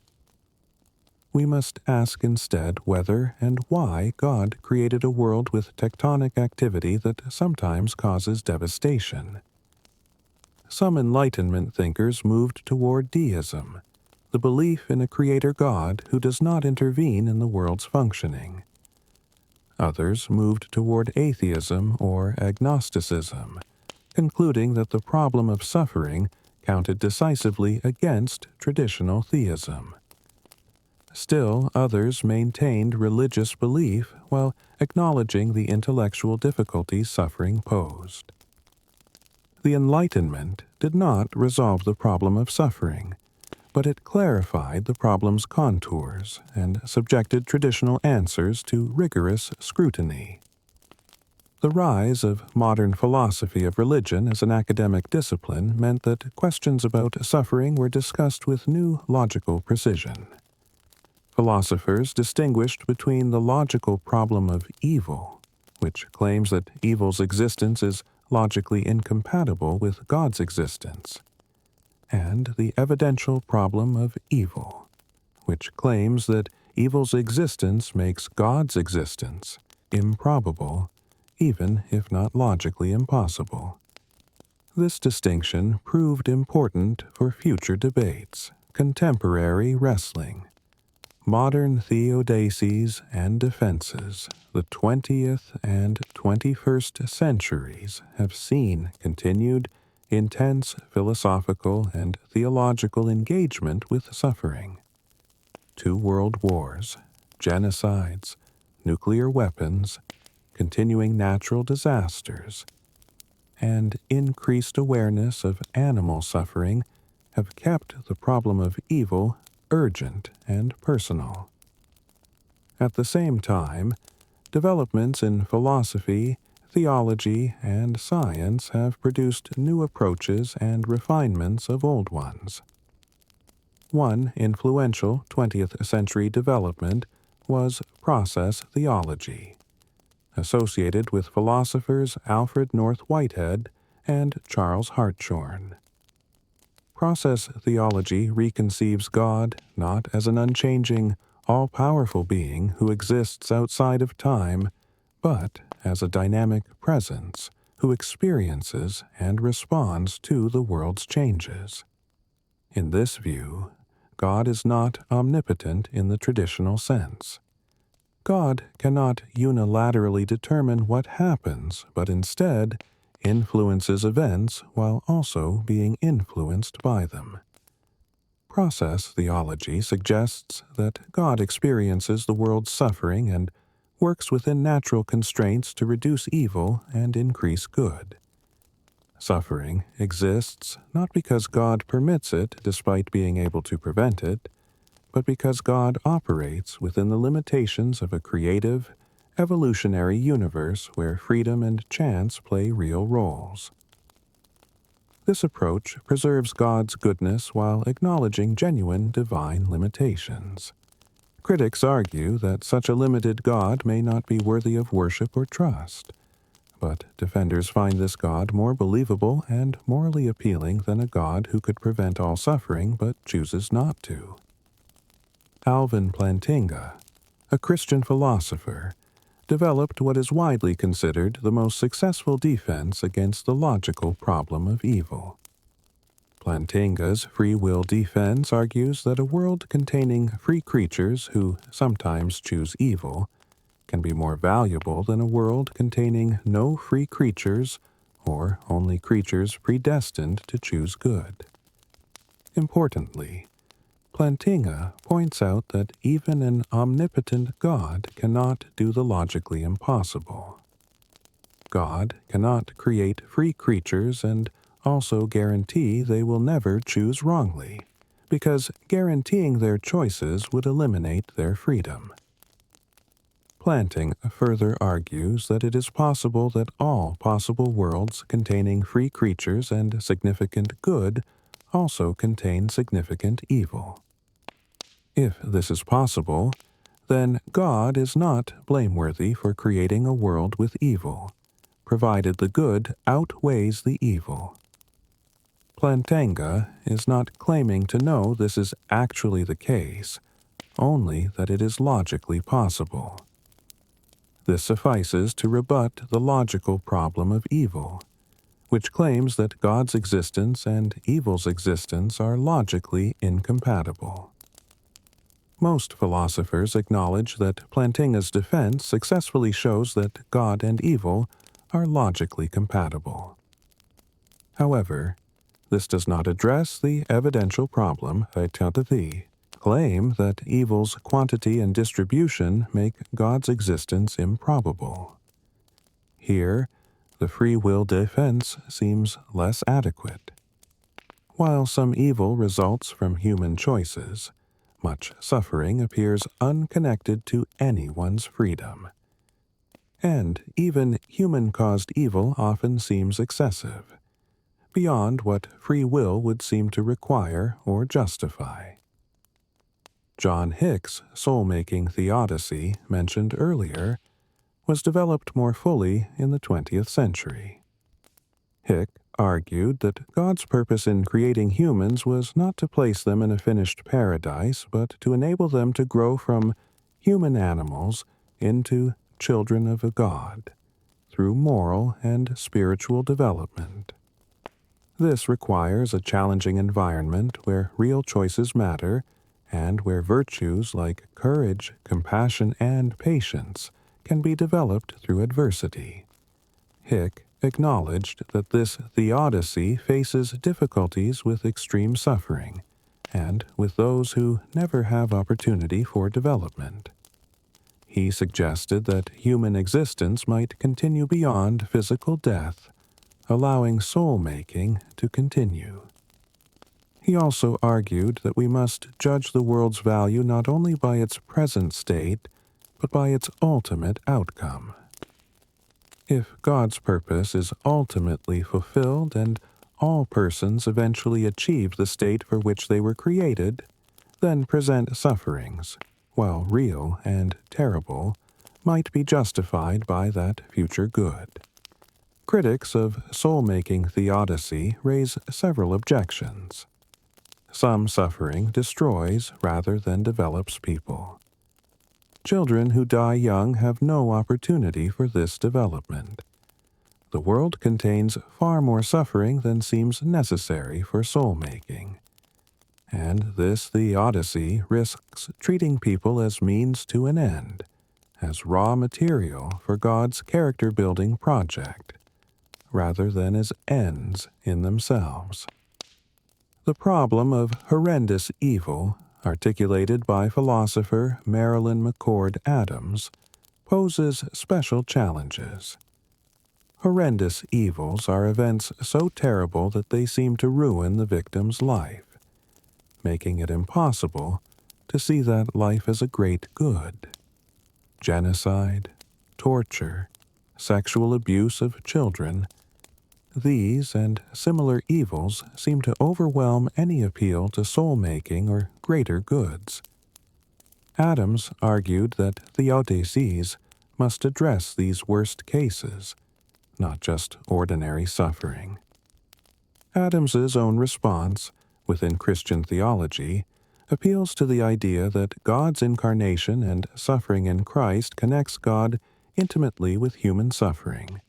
We must ask instead whether and why God created a world with tectonic activity that sometimes causes devastation. Some Enlightenment thinkers moved toward deism, the belief in a creator God who does not intervene in the world's functioning. Others moved toward atheism or agnosticism, concluding that the problem of suffering counted decisively against traditional theism. Still, others maintained religious belief while acknowledging the intellectual difficulties suffering posed. The Enlightenment did not resolve the problem of suffering, but it clarified the problem's contours and subjected traditional answers to rigorous scrutiny. The rise of modern philosophy of religion as an academic discipline meant that questions about suffering were discussed with new logical precision. Philosophers distinguished between the logical problem of evil, which claims that evil's existence is logically incompatible with God's existence, and the evidential problem of evil, which claims that evil's existence makes God's existence improbable, even if not logically impossible. This distinction proved important for future debates, contemporary wrestling, modern theodicies and defenses. The 20th and 21st centuries have seen continued intense philosophical and theological engagement with suffering. 2 world wars, genocides, nuclear weapons, continuing natural disasters, and increased awareness of animal suffering have kept the problem of evil urgent and personal. At the same time, developments in philosophy, theology, and science have produced new approaches and refinements of old ones. One influential 20th century development was process theology, associated with philosophers Alfred North Whitehead and Charles Hartshorne. Process theology reconceives God not as an unchanging, all-powerful being who exists outside of time, but as a dynamic presence who experiences and responds to the world's changes. In this view, God is not omnipotent in the traditional sense. God cannot unilaterally determine what happens, but instead influences events while also being influenced by them. Process theology suggests that God experiences the world's suffering and works within natural constraints to reduce evil and increase good. Suffering exists not because God permits it despite being able to prevent it, but because God operates within the limitations of a creative, evolutionary universe where freedom and chance play real roles. This approach preserves God's goodness while acknowledging genuine divine limitations. Critics argue that such a limited God may not be worthy of worship or trust, but defenders find this God more believable and morally appealing than a God who could prevent all suffering but chooses not to. Alvin Plantinga, a Christian philosopher, developed what is widely considered the most successful defense against the logical problem of evil. Plantinga's free will defense argues that a world containing free creatures who sometimes choose evil can be more valuable than a world containing no free creatures or only creatures predestined to choose good. Importantly, Plantinga points out that even an omnipotent God cannot do the logically impossible. God cannot create free creatures and also guarantee they will never choose wrongly, because guaranteeing their choices would eliminate their freedom. Plantinga further argues that it is possible that all possible worlds containing free creatures and significant good also contain significant evil. If this is possible, then God is not blameworthy for creating a world with evil, provided the good outweighs the evil. Plantinga is not claiming to know this is actually the case, only that it is logically possible. This suffices to rebut the logical problem of evil, which claims that God's existence and evil's existence are logically incompatible. Most philosophers acknowledge that Plantinga's defense successfully shows that God and evil are logically compatible. However, this does not address the evidential problem, hypothesis, claim that evil's quantity and distribution make God's existence improbable. Here, the free will defense seems less adequate. While some evil results from human choices, much suffering appears unconnected to anyone's freedom. And even human-caused evil often seems excessive, beyond what free will would seem to require or justify. John Hick's soul-making theodicy, mentioned earlier, was developed more fully in the 20th century. Hick argued that God's purpose in creating humans was not to place them in a finished paradise, but to enable them to grow from human animals into children of a God, through moral and spiritual development. This requires a challenging environment where real choices matter and where virtues like courage, compassion, and patience can be developed through adversity. Hick acknowledged that this theodicy faces difficulties with extreme suffering and with those who never have opportunity for development. He suggested that human existence might continue beyond physical death, allowing soul-making to continue. He also argued that we must judge the world's value not only by its present state, but by its ultimate outcome. If God's purpose is ultimately fulfilled and all persons eventually achieve the state for which they were created, then present sufferings, while real and terrible, might be justified by that future good. Critics of soul-making theodicy raise several objections. Some suffering destroys rather than develops people. Children who die young have no opportunity for this development. The world contains far more suffering than seems necessary for soul-making. And this theodicy risks treating people as means to an end, as raw material for God's character-building project, rather than as ends in themselves. The problem of horrendous evil, articulated by philosopher Marilyn McCord Adams, poses special challenges. Horrendous evils are events so terrible that they seem to ruin the victim's life, making it impossible to see that life as a great good. Genocide, torture, sexual abuse of children, these and similar evils seem to overwhelm any appeal to soul-making or greater goods. Adams argued that theodicies must address these worst cases, not just ordinary suffering. Adams's own response, within Christian theology, appeals to the idea that God's incarnation and suffering in Christ connects God intimately with human suffering.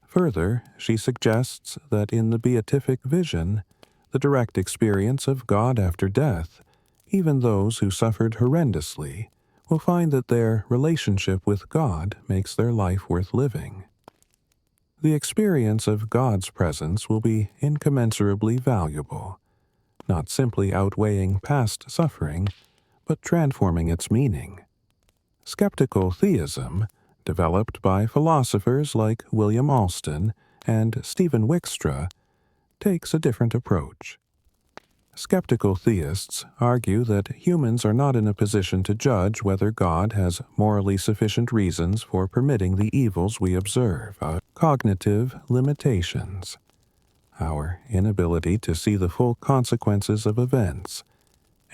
Further, she suggests that in the beatific vision, the direct experience of God after death, even those who suffered horrendously will find that their relationship with God makes their life worth living. The experience of God's presence will be incommensurably valuable, not simply outweighing past suffering, but transforming its meaning. Skeptical theism, developed by philosophers like William Alston and Stephen Wickstra, takes a different approach. Skeptical theists argue that humans are not in a position to judge whether God has morally sufficient reasons for permitting the evils we observe, our cognitive limitations. Our inability to see the full consequences of events,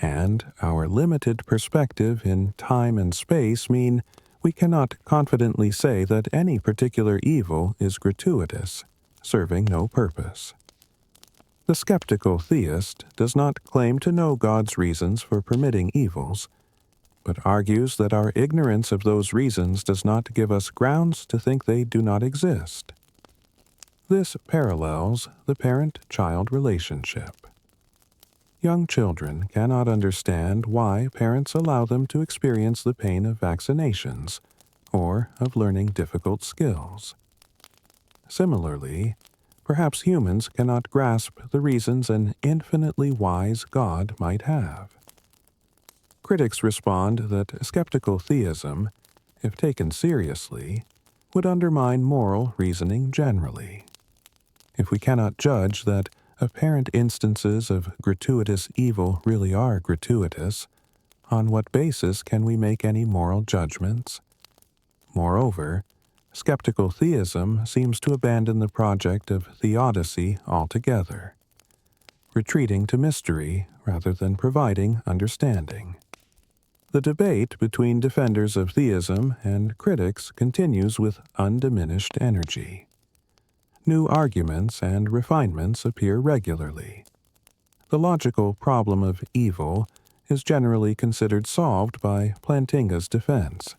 and our limited perspective in time and space mean we cannot confidently say that any particular evil is gratuitous, serving no purpose. The skeptical theist does not claim to know God's reasons for permitting evils, but argues that our ignorance of those reasons does not give us grounds to think they do not exist. This parallels the parent-child relationship. Young children cannot understand why parents allow them to experience the pain of vaccinations or of learning difficult skills. Similarly, perhaps humans cannot grasp the reasons an infinitely wise God might have. Critics respond that skeptical theism, if taken seriously, would undermine moral reasoning generally. If we cannot judge that apparent instances of gratuitous evil really are gratuitous, on what basis can we make any moral judgments? Moreover, skeptical theism seems to abandon the project of theodicy altogether, retreating to mystery rather than providing understanding. The debate between defenders of theism and critics continues with undiminished energy. New arguments and refinements appear regularly. The logical problem of evil is generally considered solved by Plantinga's defense,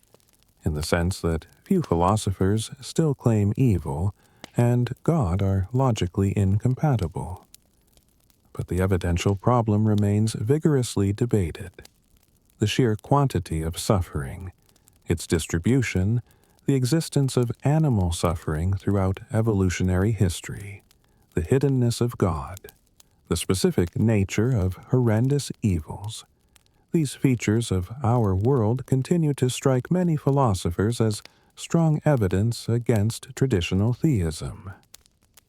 in the sense that few philosophers still claim evil and God are logically incompatible. But the evidential problem remains vigorously debated. The sheer quantity of suffering, its distribution, the existence of animal suffering throughout evolutionary history, the hiddenness of God, the specific nature of horrendous evils. These features of our world continue to strike many philosophers as strong evidence against traditional theism.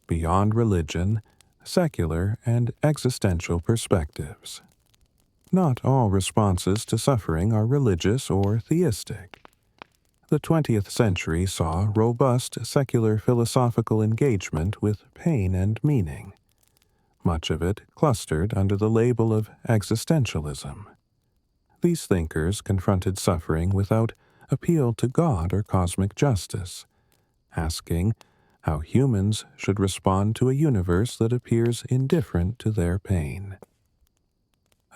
Beyond religion, secular and existential perspectives. Not all responses to suffering are religious or theistic. The 20th century saw robust secular philosophical engagement with pain and meaning, much of it clustered under the label of existentialism. These thinkers confronted suffering without appeal to God or cosmic justice, asking how humans should respond to a universe that appears indifferent to their pain.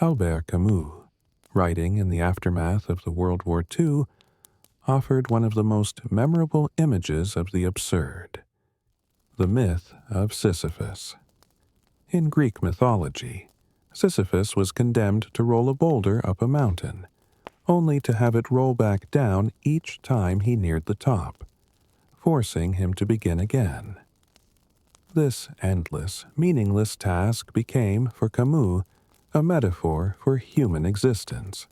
Albert Camus, writing in the aftermath of the World War II, offered one of the most memorable images of the absurd, the myth of Sisyphus. In Greek mythology, Sisyphus was condemned to roll a boulder up a mountain, only to have it roll back down each time he neared the top, forcing him to begin again. This endless, meaningless task became, for Camus, a metaphor for human existence.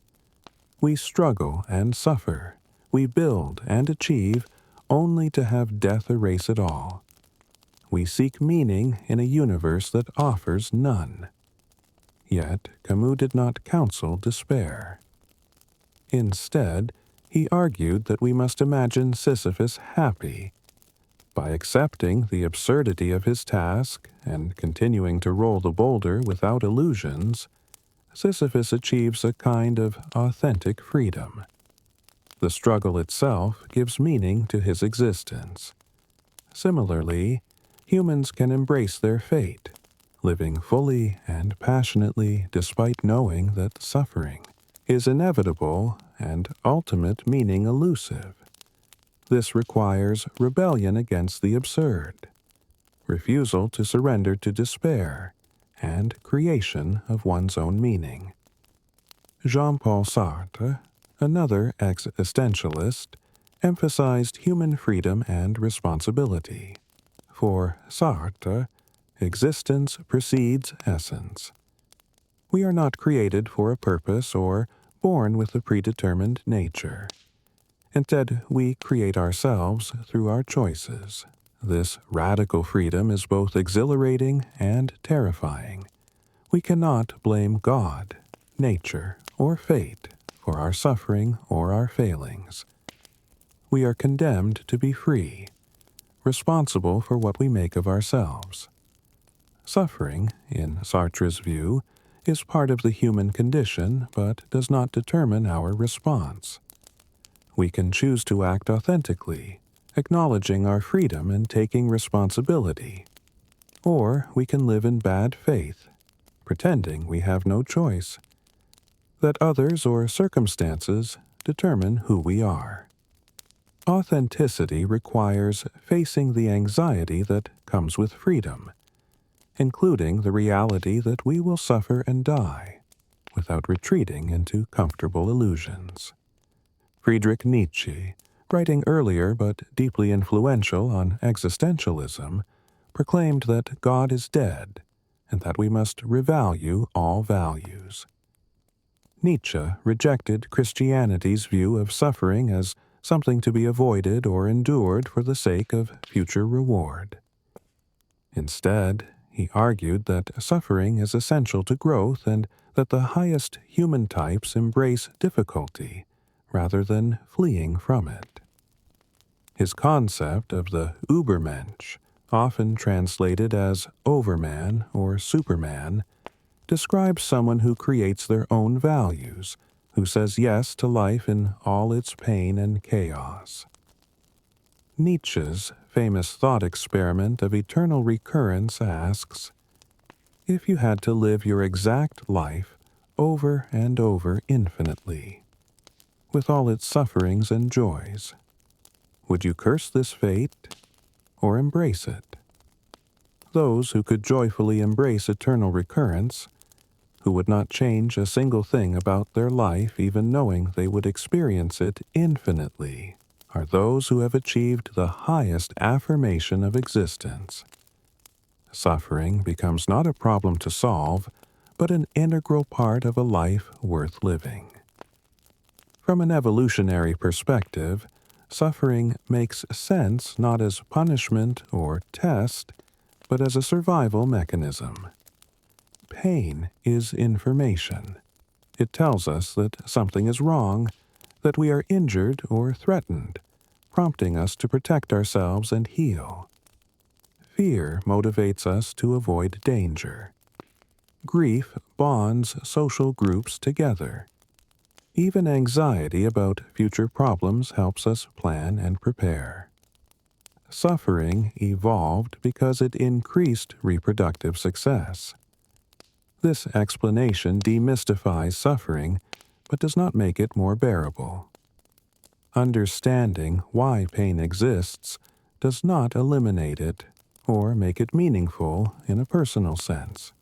We struggle and suffer, we build and achieve, only to have death erase it all. We seek meaning in a universe that offers none. Yet Camus did not counsel despair. Instead, he argued that we must imagine Sisyphus happy. By accepting the absurdity of his task and continuing to roll the boulder without illusions, Sisyphus achieves a kind of authentic freedom. The struggle itself gives meaning to his existence. Similarly, humans can embrace their fate, living fully and passionately despite knowing that suffering is inevitable and ultimate meaning elusive. This requires rebellion against the absurd, refusal to surrender to despair, and creation of one's own meaning. Jean-Paul Sartre, another existentialist, emphasized human freedom and responsibility. For Sartre, existence precedes essence. We are not created for a purpose or born with a predetermined nature. Instead, we create ourselves through our choices. This radical freedom is both exhilarating and terrifying. We cannot blame God, nature, or fate for our suffering or our failings. We are condemned to be free, responsible for what we make of ourselves. Suffering, in Sartre's view, is part of the human condition but does not determine our response. We can choose to act authentically, acknowledging our freedom and taking responsibility. Or we can live in bad faith, pretending we have no choice, that others or circumstances determine who we are. Authenticity requires facing the anxiety that comes with freedom, including the reality that we will suffer and die, without retreating into comfortable illusions. Friedrich Nietzsche, writing earlier but deeply influential on existentialism, proclaimed that God is dead and that we must revalue all values. Nietzsche rejected Christianity's view of suffering as something to be avoided or endured for the sake of future reward. Instead, he argued that suffering is essential to growth and that the highest human types embrace difficulty rather than fleeing from it. His concept of the Übermensch, often translated as overman or superman, describes someone who creates their own values, who says yes to life in all its pain and chaos. Nietzsche's famous thought experiment of eternal recurrence asks, if you had to live your exact life over and over infinitely, with all its sufferings and joys, would you curse this fate or embrace it? Those who could joyfully embrace eternal recurrence, who would not change a single thing about their life even knowing they would experience it infinitely, are those who have achieved the highest affirmation of existence. Suffering becomes not a problem to solve, but an integral part of a life worth living. From an evolutionary perspective, suffering makes sense not as punishment or test, but as a survival mechanism. Pain is information. It tells us that something is wrong, that we are injured or threatened, prompting us to protect ourselves and heal. Fear motivates us to avoid danger. Grief bonds social groups together. Even anxiety about future problems helps us plan and prepare. Suffering evolved because it increased reproductive success. This explanation demystifies suffering, but does not make it more bearable. Understanding why pain exists does not eliminate it or make it meaningful in a personal sense.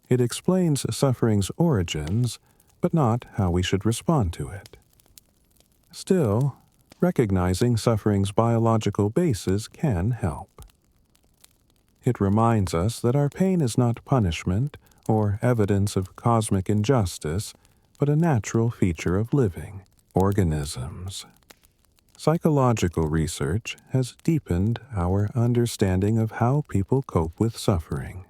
It explains suffering's origins, but not how we should respond to it. Still, recognizing suffering's biological basis can help. It reminds us that our pain is not punishment or evidence of cosmic injustice, but a natural feature of living organisms. Psychological research has deepened our understanding of how people cope with suffering.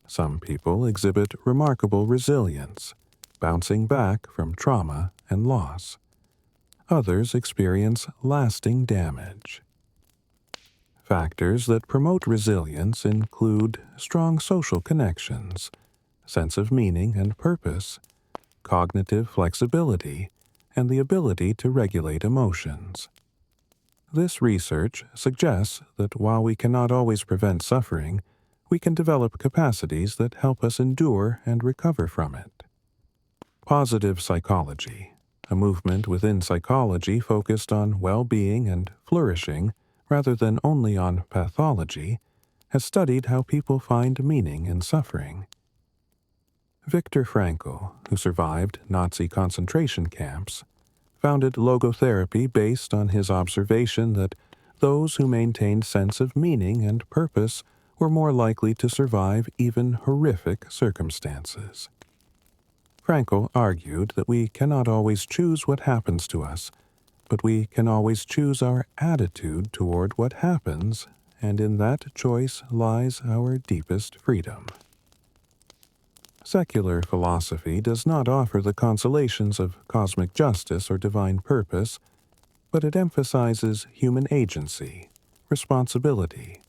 Some people exhibit remarkable resilience, bouncing back from trauma and loss. Others experience lasting damage. Factors that promote resilience include strong social connections, sense of meaning and purpose, cognitive flexibility, and the ability to regulate emotions. This research suggests that while we cannot always prevent suffering, we can develop capacities that help us endure and recover from it. Positive psychology, a movement within psychology focused on well-being and flourishing rather than only on pathology, has studied how people find meaning in suffering. Viktor Frankl, who survived Nazi concentration camps, founded logotherapy based on his observation that those who maintained sense of meaning and purpose were more likely to survive even horrific circumstances. Frankl argued that we cannot always choose what happens to us, but we can always choose our attitude toward what happens, and in that choice lies our deepest freedom. Secular philosophy does not offer the consolations of cosmic justice or divine purpose, but it emphasizes human agency, responsibility,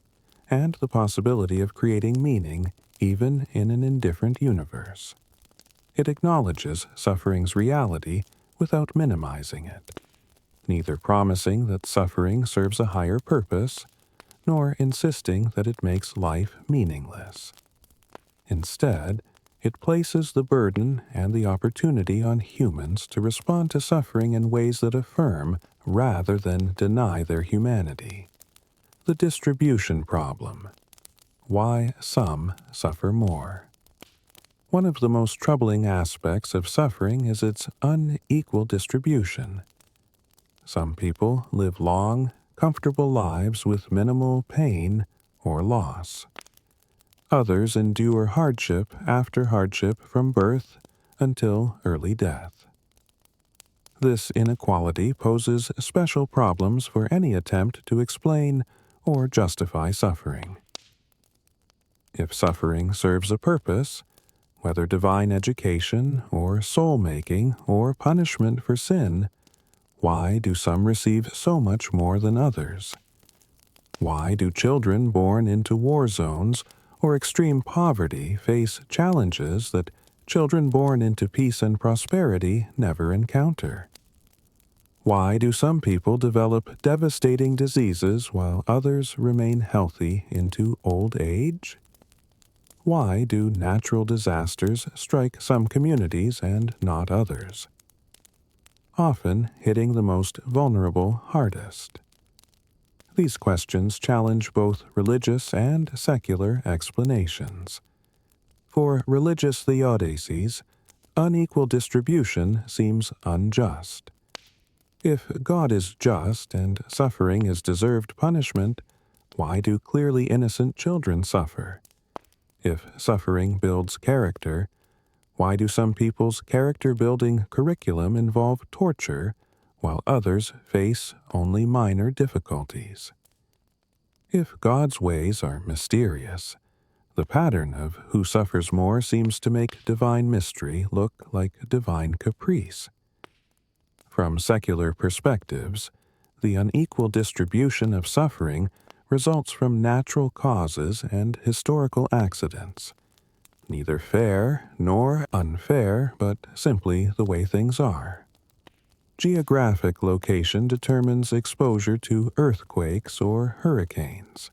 and the possibility of creating meaning even in an indifferent universe. It acknowledges suffering's reality without minimizing it, neither promising that suffering serves a higher purpose, nor insisting that it makes life meaningless. Instead, it places the burden and the opportunity on humans to respond to suffering in ways that affirm rather than deny their humanity. The distribution problem. Why some suffer more. One of the most troubling aspects of suffering is its unequal distribution. Some people live long, comfortable lives with minimal pain or loss. Others endure hardship after hardship from birth until early death. This inequality poses special problems for any attempt to explain or justify suffering. If suffering serves a purpose, whether divine education or soul-making or punishment for sin, why do some receive so much more than others? Why do children born into war zones or extreme poverty face challenges that children born into peace and prosperity never encounter? Why do some people develop devastating diseases while others remain healthy into old age? Why do natural disasters strike some communities and not others, often hitting the most vulnerable hardest? These questions challenge both religious and secular explanations. For religious theodicies, unequal distribution seems unjust. If God is just and suffering is deserved punishment, why do clearly innocent children suffer? If suffering builds character, why do some people's character-building curriculum involve torture, while others face only minor difficulties? If God's ways are mysterious, the pattern of who suffers more seems to make divine mystery look like divine caprice. From secular perspectives, the unequal distribution of suffering results from natural causes and historical accidents, neither fair nor unfair, but simply the way things are. Geographic location determines exposure to earthquakes or hurricanes.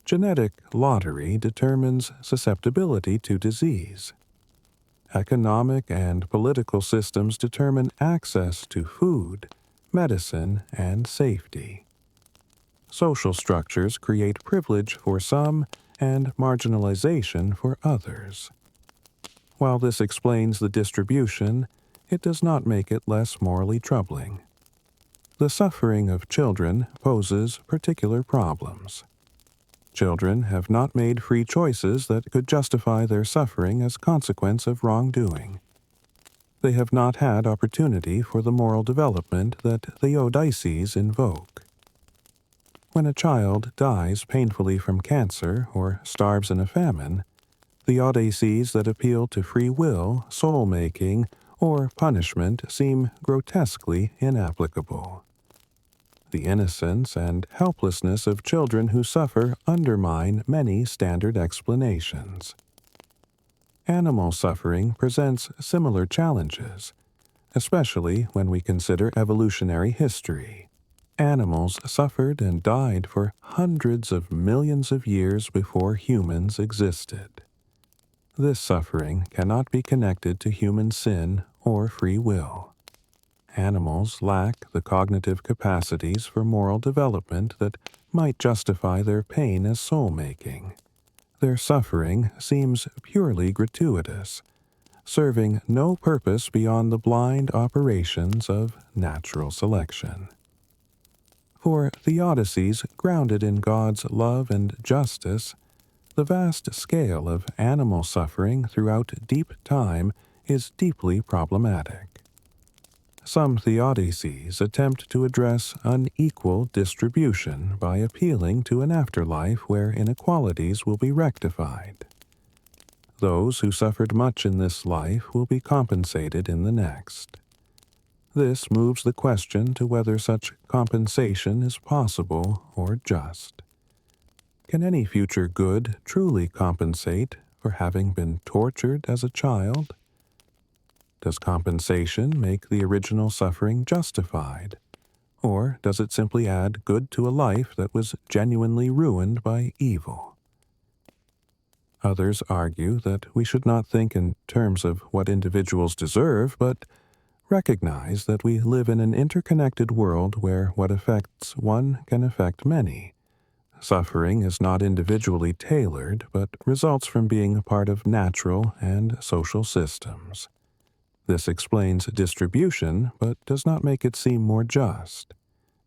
Genetic lottery determines susceptibility to disease. Economic and political systems determine access to food, medicine, and safety. Social structures create privilege for some and marginalization for others. While this explains the distribution, it does not make it less morally troubling. The suffering of children poses particular problems. Children have not made free choices that could justify their suffering as consequence of wrongdoing. They have not had opportunity for the moral development that the Odysseys invoke. When a child dies painfully from cancer or starves in a famine, the Odysseys that appeal to free will, soul-making, or punishment seem grotesquely inapplicable. The innocence and helplessness of children who suffer undermine many standard explanations. Animal suffering presents similar challenges, especially when we consider evolutionary history. Animals suffered and died for hundreds of millions of years before humans existed. This suffering cannot be connected to human sin or free will. Animals lack the cognitive capacities for moral development that might justify their pain as soul-making. Their suffering seems purely gratuitous, serving no purpose beyond the blind operations of natural selection. For the Odysseys, grounded in God's love and justice, the vast scale of animal suffering throughout deep time is deeply problematic. Some theodicies attempt to address unequal distribution by appealing to an afterlife where inequalities will be rectified. Those who suffered much in this life will be compensated in the next. This moves the question to whether such compensation is possible or just. Can any future good truly compensate for having been tortured as a child? Does compensation make the original suffering justified, or does it simply add good to a life that was genuinely ruined by evil? Others argue that we should not think in terms of what individuals deserve, but recognize that we live in an interconnected world where what affects one can affect many. Suffering is not individually tailored, but results from being a part of natural and social systems. This explains distribution, but does not make it seem more just.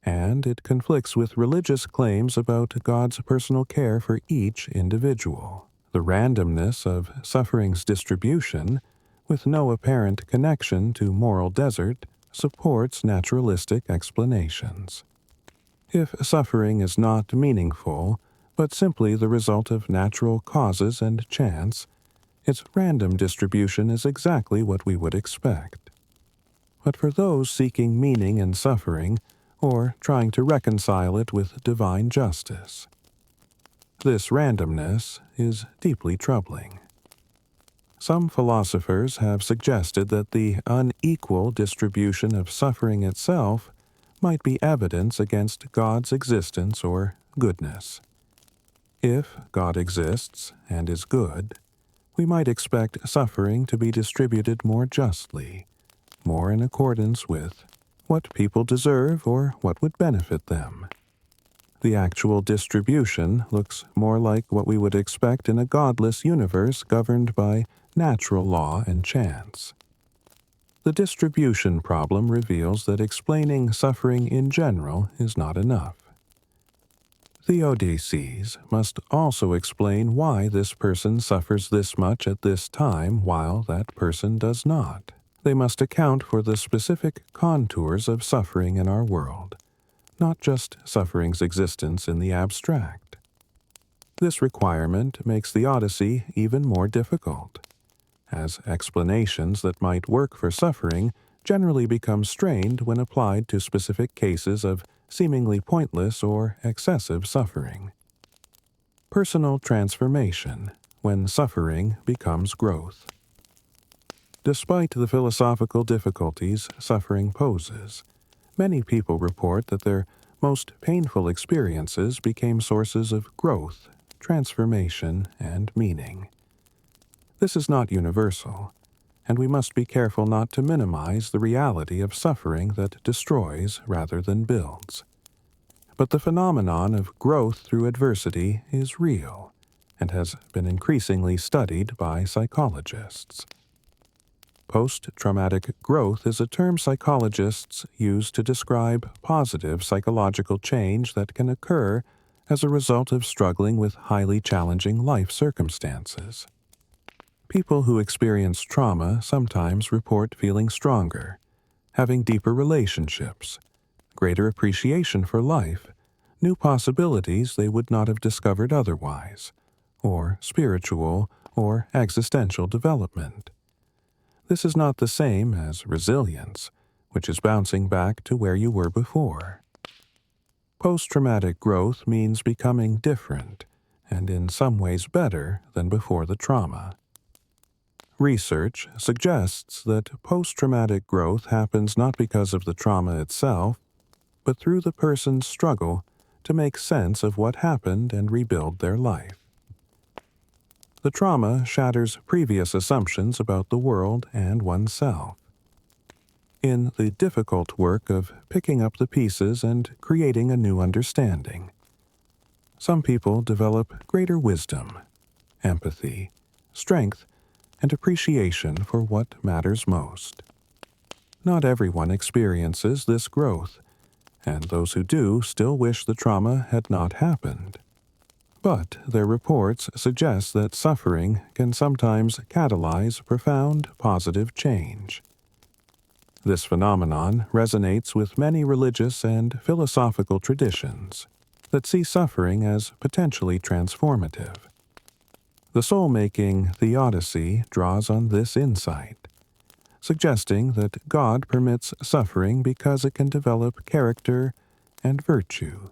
And it conflicts with religious claims about God's personal care for each individual. The randomness of suffering's distribution, with no apparent connection to moral desert, supports naturalistic explanations. If suffering is not meaningful, but simply the result of natural causes and chance, its random distribution is exactly what we would expect. But for those seeking meaning in suffering, or trying to reconcile it with divine justice, this randomness is deeply troubling. Some philosophers have suggested that the unequal distribution of suffering itself might be evidence against God's existence or goodness. If God exists and is good, we might expect suffering to be distributed more justly, more in accordance with what people deserve or what would benefit them. The actual distribution looks more like what we would expect in a godless universe governed by natural law and chance. The distribution problem reveals that explaining suffering in general is not enough. The Odysseys must also explain why this person suffers this much at this time while that person does not. They must account for the specific contours of suffering in our world, not just suffering's existence in the abstract. This requirement makes the Odyssey even more difficult, as explanations that might work for suffering generally become strained when applied to specific cases of seemingly pointless or excessive suffering. Personal transformation, when suffering becomes growth. Despite the philosophical difficulties suffering poses, many people report that their most painful experiences became sources of growth transformation, and meaning. This is not universal, and we must be careful not to minimize the reality of suffering that destroys rather than builds. But the phenomenon of growth through adversity is real and has been increasingly studied by psychologists. Post-traumatic growth is a term psychologists use to describe positive psychological change that can occur as a result of struggling with highly challenging life circumstances. People who experience trauma sometimes report feeling stronger, having deeper relationships, greater appreciation for life, new possibilities they would not have discovered otherwise, or spiritual or existential development. This is not the same as resilience, which is bouncing back to where you were before. Post-traumatic growth means becoming different, and in some ways better than before the trauma. Research suggests that post-traumatic growth happens not because of the trauma itself, but through the person's struggle to make sense of what happened and rebuild their life. The trauma shatters previous assumptions about the world and oneself. In the difficult work of picking up the pieces and creating a new understanding, some people develop greater wisdom, empathy, strength, and appreciation for what matters most. Not everyone experiences this growth, and those who do still wish the trauma had not happened. But their reports suggest that suffering can sometimes catalyze profound positive change. This phenomenon resonates with many religious and philosophical traditions that see suffering as potentially transformative. The soul-making theodicy draws on this insight, suggesting that God permits suffering because it can develop character and virtue.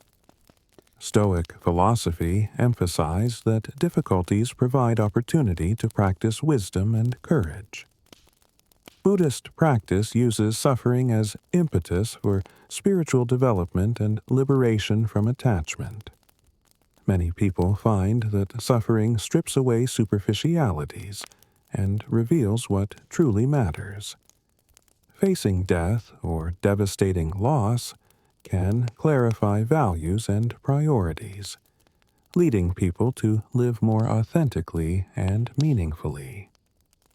Stoic philosophy emphasized that difficulties provide opportunity to practice wisdom and courage. Buddhist practice uses suffering as impetus for spiritual development and liberation from attachment. Many people find that suffering strips away superficialities and reveals what truly matters. Facing death or devastating loss can clarify values and priorities, leading people to live more authentically and meaningfully.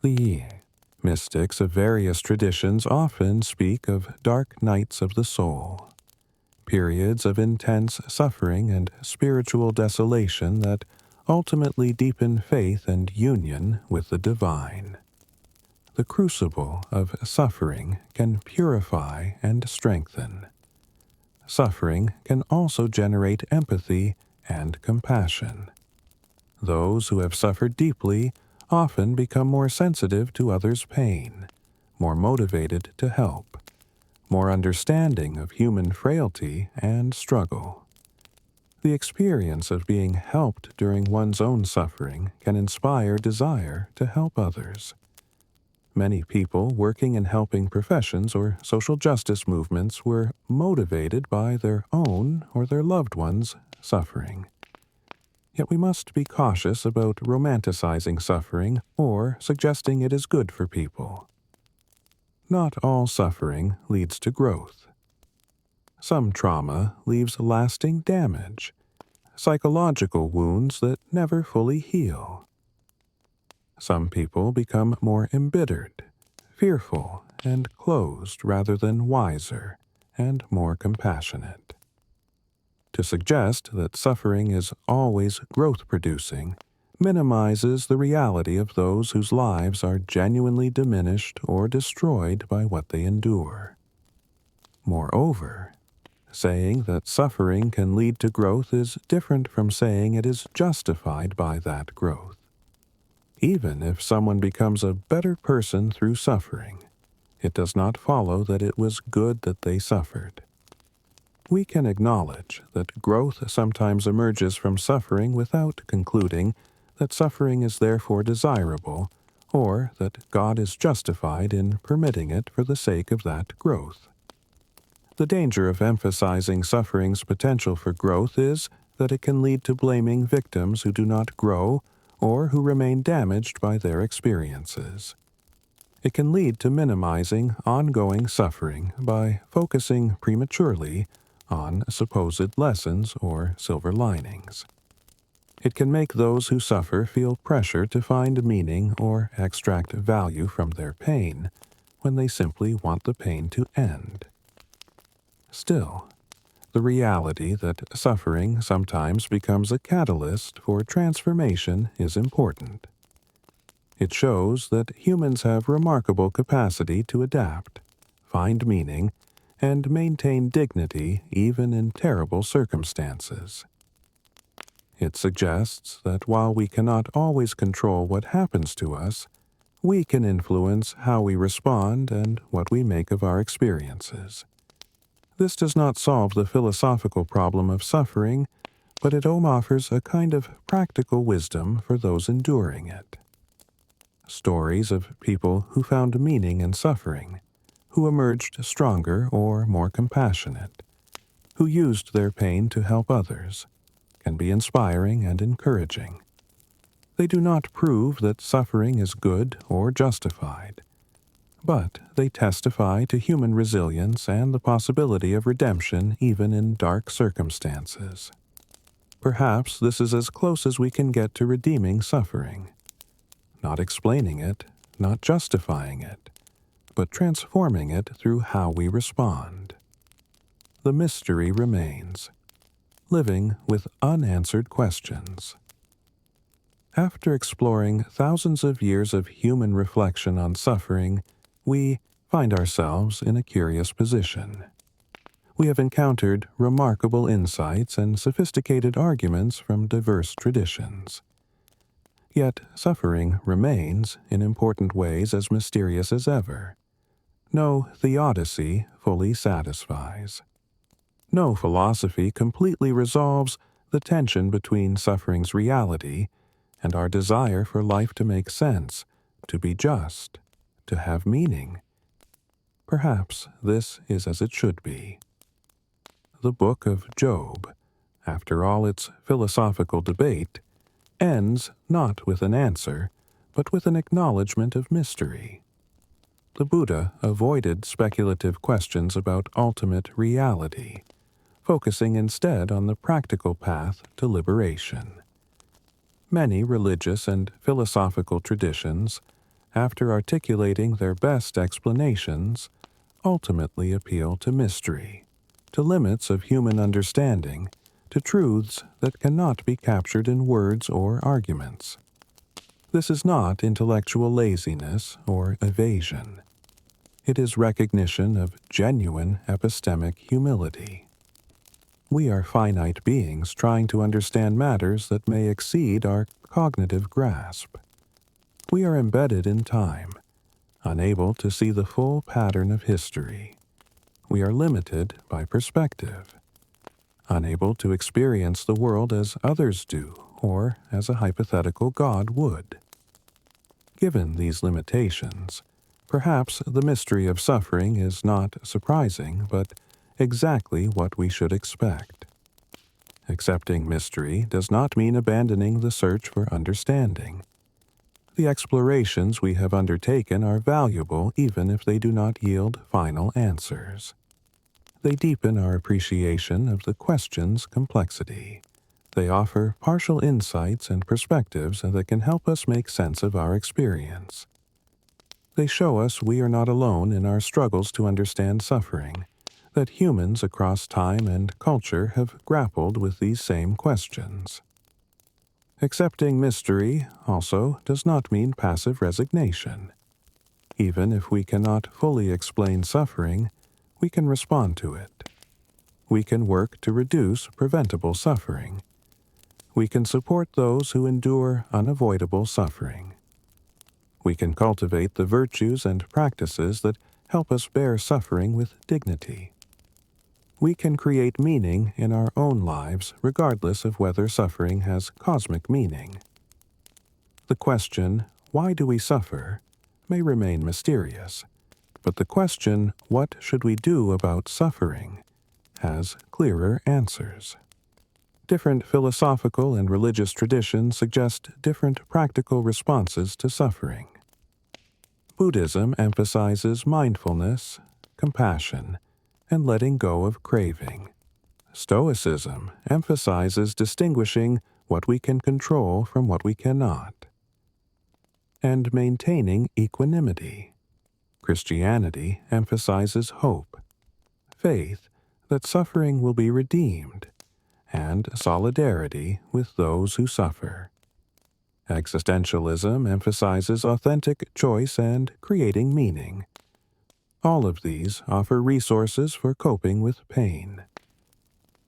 The mystics of various traditions often speak of dark nights of the soul, periods of intense suffering and spiritual desolation that ultimately deepen faith and union with the divine. The crucible of suffering can purify and strengthen. Suffering can also generate empathy and compassion. Those who have suffered deeply often become more sensitive to others' pain, more motivated to help, more understanding of human frailty and struggle. The experience of being helped during one's own suffering can inspire desire to help others. Many people working in helping professions or social justice movements were motivated by their own or their loved ones' suffering. Yet we must be cautious about romanticizing suffering or suggesting it is good for people. Not all suffering leads to growth. Some trauma leaves lasting damage, psychological wounds that never fully heal. Some people become more embittered, fearful, and closed rather than wiser and more compassionate. To suggest that suffering is always growth-producing minimizes the reality of those whose lives are genuinely diminished or destroyed by what they endure. Moreover, saying that suffering can lead to growth is different from saying it is justified by that growth. Even if someone becomes a better person through suffering, it does not follow that it was good that they suffered. We can acknowledge that growth sometimes emerges from suffering without concluding that suffering is therefore desirable, or that God is justified in permitting it for the sake of that growth. The danger of emphasizing suffering's potential for growth is that it can lead to blaming victims who do not grow or who remain damaged by their experiences. It can lead to minimizing ongoing suffering by focusing prematurely on supposed lessons or silver linings. It can make those who suffer feel pressure to find meaning or extract value from their pain when they simply want the pain to end. Still, the reality that suffering sometimes becomes a catalyst for transformation is important. It shows that humans have remarkable capacity to adapt, find meaning, and maintain dignity even in terrible circumstances. It suggests that while we cannot always control what happens to us, we can influence how we respond and what we make of our experiences. This does not solve the philosophical problem of suffering, but it offers a kind of practical wisdom for those enduring it. Stories of people who found meaning in suffering, who emerged stronger or more compassionate, who used their pain to help others, can be inspiring and encouraging. They do not prove that suffering is good or justified, but they testify to human resilience and the possibility of redemption even in dark circumstances. Perhaps this is as close as we can get to redeeming suffering. Not explaining it, not justifying it, but transforming it through how we respond. The mystery remains, living with unanswered questions. After exploring thousands of years of human reflection on suffering, we find ourselves in a curious position. We have encountered remarkable insights and sophisticated arguments from diverse traditions. Yet suffering remains, in important ways, as mysterious as ever. No theodicy fully satisfies. No philosophy completely resolves the tension between suffering's reality and our desire for life to make sense, to be just, to have meaning. Perhaps this is as it should be. The book of Job, after all its philosophical debate, ends not with an answer, but with an acknowledgement of mystery. The Buddha avoided speculative questions about ultimate reality, focusing instead on the practical path to liberation. Many religious and philosophical traditions, after articulating their best explanations, ultimately appeal to mystery, to limits of human understanding, to truths that cannot be captured in words or arguments. This is not intellectual laziness or evasion. It is recognition of genuine epistemic humility. We are finite beings trying to understand matters that may exceed our cognitive grasp. We are embedded in time, unable to see the full pattern of history. We are limited by perspective, unable to experience the world as others do or as a hypothetical God would. Given these limitations, perhaps the mystery of suffering is not surprising, but exactly what we should expect. Accepting mystery does not mean abandoning the search for understanding. The explorations we have undertaken are valuable even if they do not yield final answers. They deepen our appreciation of the question's complexity. They offer partial insights and perspectives that can help us make sense of our experience. They show us we are not alone in our struggles to understand suffering, that humans across time and culture have grappled with these same questions. Accepting mystery, also, does not mean passive resignation. Even if we cannot fully explain suffering, we can respond to it. We can work to reduce preventable suffering. We can support those who endure unavoidable suffering. We can cultivate the virtues and practices that help us bear suffering with dignity. We can create meaning in our own lives regardless of whether suffering has cosmic meaning. The question, why do we suffer, may remain mysterious, but the question, what should we do about suffering, has clearer answers. Different philosophical and religious traditions suggest different practical responses to suffering. Buddhism emphasizes mindfulness, compassion, and letting go of craving. Stoicism emphasizes distinguishing what we can control from what we cannot, and maintaining equanimity. Christianity emphasizes hope, faith that suffering will be redeemed, and solidarity with those who suffer. Existentialism emphasizes authentic choice and creating meaning. All of these offer resources for coping with pain.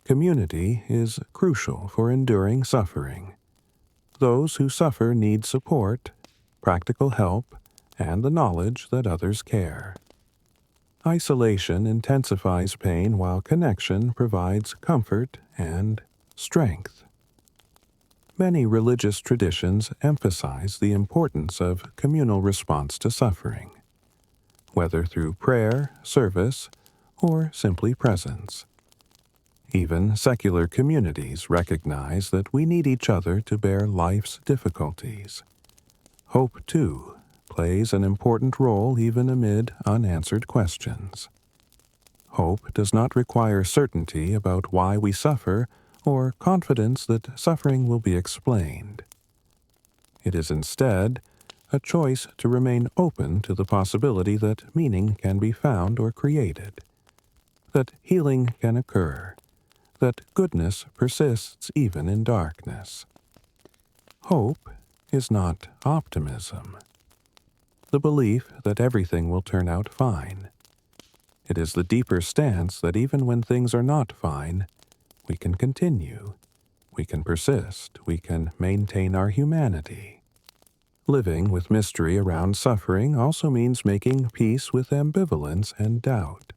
Community is crucial for enduring suffering. Those who suffer need support, practical help, and the knowledge that others care. Isolation intensifies pain while connection provides comfort and strength. Many religious traditions emphasize the importance of communal response to suffering, whether through prayer, service, or simply presence. Even secular communities recognize that we need each other to bear life's difficulties. Hope, too, plays an important role even amid unanswered questions. Hope does not require certainty about why we suffer or confidence that suffering will be explained. It is instead a choice to remain open to the possibility that meaning can be found or created, that healing can occur, that goodness persists even in darkness. Hope is not optimism, the belief that everything will turn out fine. It is the deeper stance that even when things are not fine, we can continue, we can persist, we can maintain our humanity. Living with mystery around suffering also means making peace with ambivalence and doubt.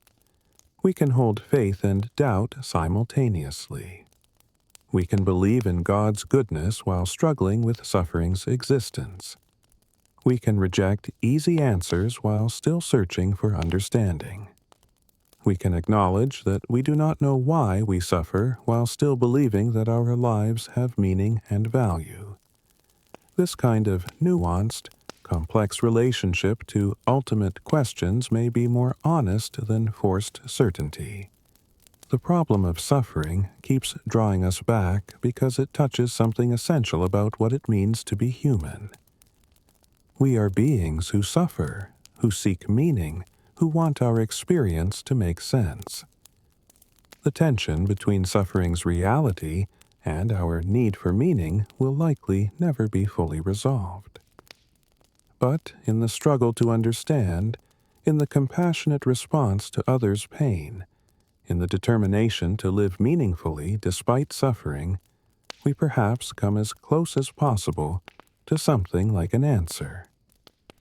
We can hold faith and doubt simultaneously. We can believe in God's goodness while struggling with suffering's existence. We can reject easy answers while still searching for understanding. We can acknowledge that we do not know why we suffer while still believing that our lives have meaning and value. This kind of nuanced, complex relationship to ultimate questions may be more honest than forced certainty. The problem of suffering keeps drawing us back because it touches something essential about what it means to be human. We are beings who suffer, who seek meaning, who want our experience to make sense. The tension between suffering's reality and our need for meaning will likely never be fully resolved. But in the struggle to understand, in the compassionate response to others' pain, in the determination to live meaningfully despite suffering, we perhaps come as close as possible to something like an answer.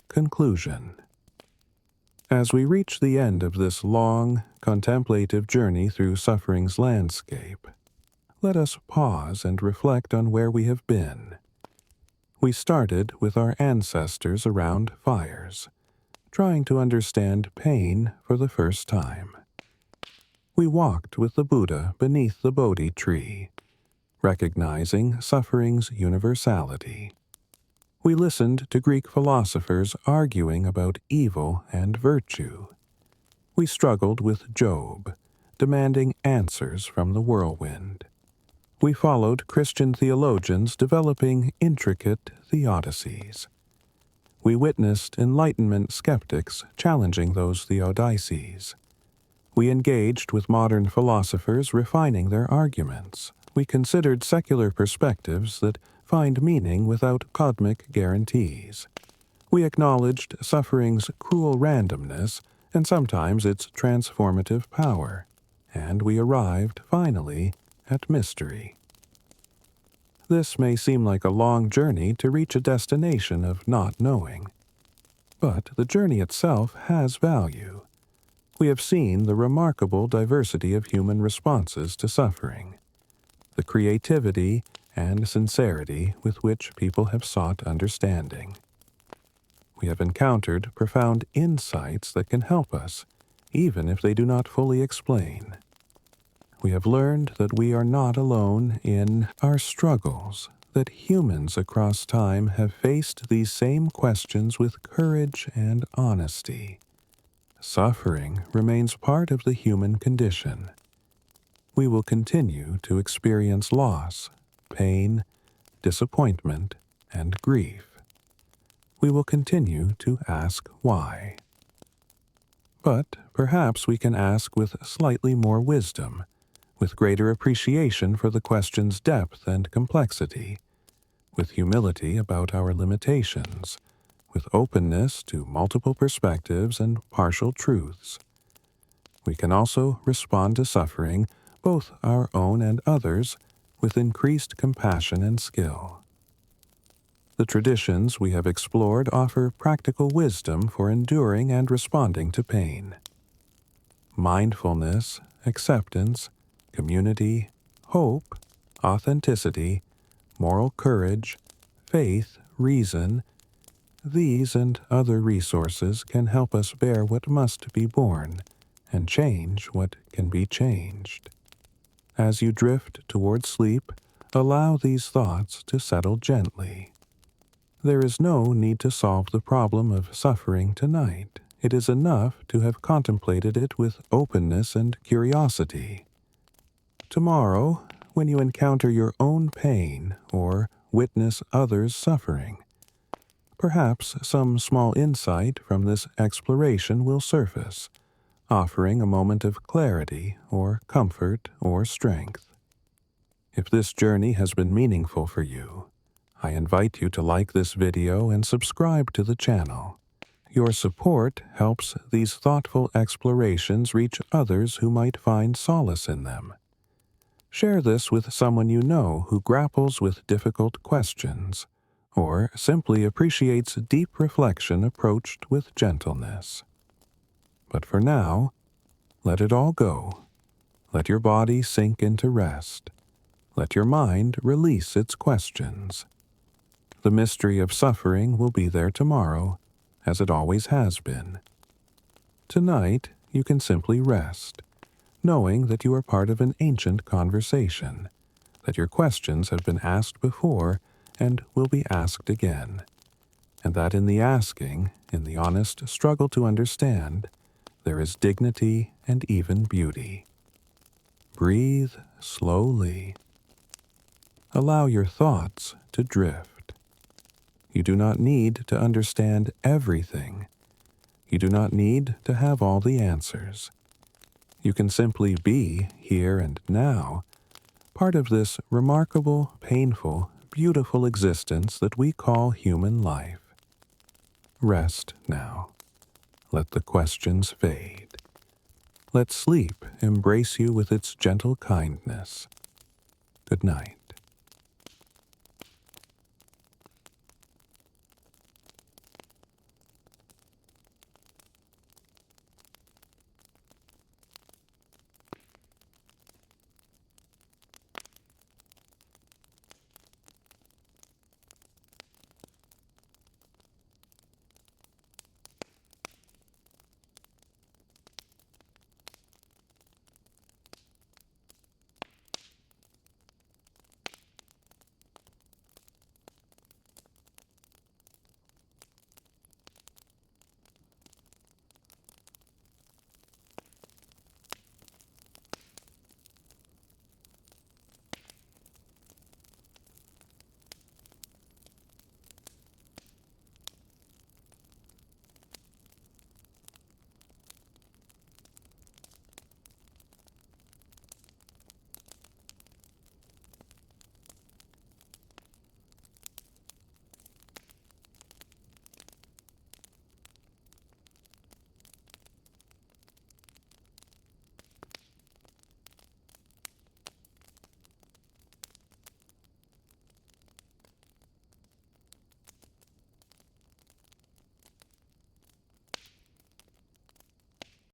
Conclusion. As we reach the end of this long, contemplative journey through suffering's landscape, let us pause and reflect on where we have been. We started with our ancestors around fires, trying to understand pain for the first time. We walked with the Buddha beneath the Bodhi tree, recognizing suffering's universality. We listened to Greek philosophers arguing about evil and virtue. We struggled with Job, demanding answers from the whirlwind. We followed Christian theologians developing intricate theodicies. We witnessed Enlightenment skeptics challenging those theodicies. We engaged with modern philosophers refining their arguments. We considered secular perspectives that find meaning without cosmic guarantees. We acknowledged suffering's cruel randomness and sometimes its transformative power, and we arrived, finally, at mystery. This may seem like a long journey to reach a destination of not knowing, but the journey itself has value. We have seen the remarkable diversity of human responses to suffering, the creativity and sincerity with which people have sought understanding. We have encountered profound insights that can help us, even if they do not fully explain. we have learned that we are not alone in our struggles, that humans across time have faced these same questions with courage and honesty. Suffering remains part of the human condition. We will continue to experience loss, pain, disappointment, and grief. We will continue to ask why. But perhaps we can ask with slightly more wisdom, with greater appreciation for the question's depth and complexity, with humility about our limitations, with openness to multiple perspectives and partial truths. We can also respond to suffering, both our own and others, with increased compassion and skill. The traditions we have explored offer practical wisdom for enduring and responding to pain. Mindfulness, acceptance, community, hope, authenticity, moral courage, faith, reason, these and other resources can help us bear what must be borne and change what can be changed. As you drift toward sleep, allow these thoughts to settle gently. There is no need to solve the problem of suffering tonight. It is enough to have contemplated it with openness and curiosity. Tomorrow, when you encounter your own pain or witness others' suffering, perhaps some small insight from this exploration will surface, offering a moment of clarity or comfort or strength. If this journey has been meaningful for you, I invite you to like this video and subscribe to the channel. Your support helps these thoughtful explorations reach others who might find solace in them. Share this with someone you know who grapples with difficult questions, or simply appreciates deep reflection approached with gentleness. But for now, let it all go. Let your body sink into rest. Let your mind release its questions. The mystery of suffering will be there tomorrow, as it always has been. Tonight, you can simply rest, knowing that you are part of an ancient conversation, that your questions have been asked before and will be asked again, and that in the asking, in the honest struggle to understand, there is dignity and even beauty. Breathe slowly. Allow your thoughts to drift. You do not need to understand everything. You do not need to have all the answers. You can simply be here and now, part of this remarkable, painful, beautiful existence that we call human life. Rest now. Let the questions fade. Let sleep embrace you with its gentle kindness. Good night.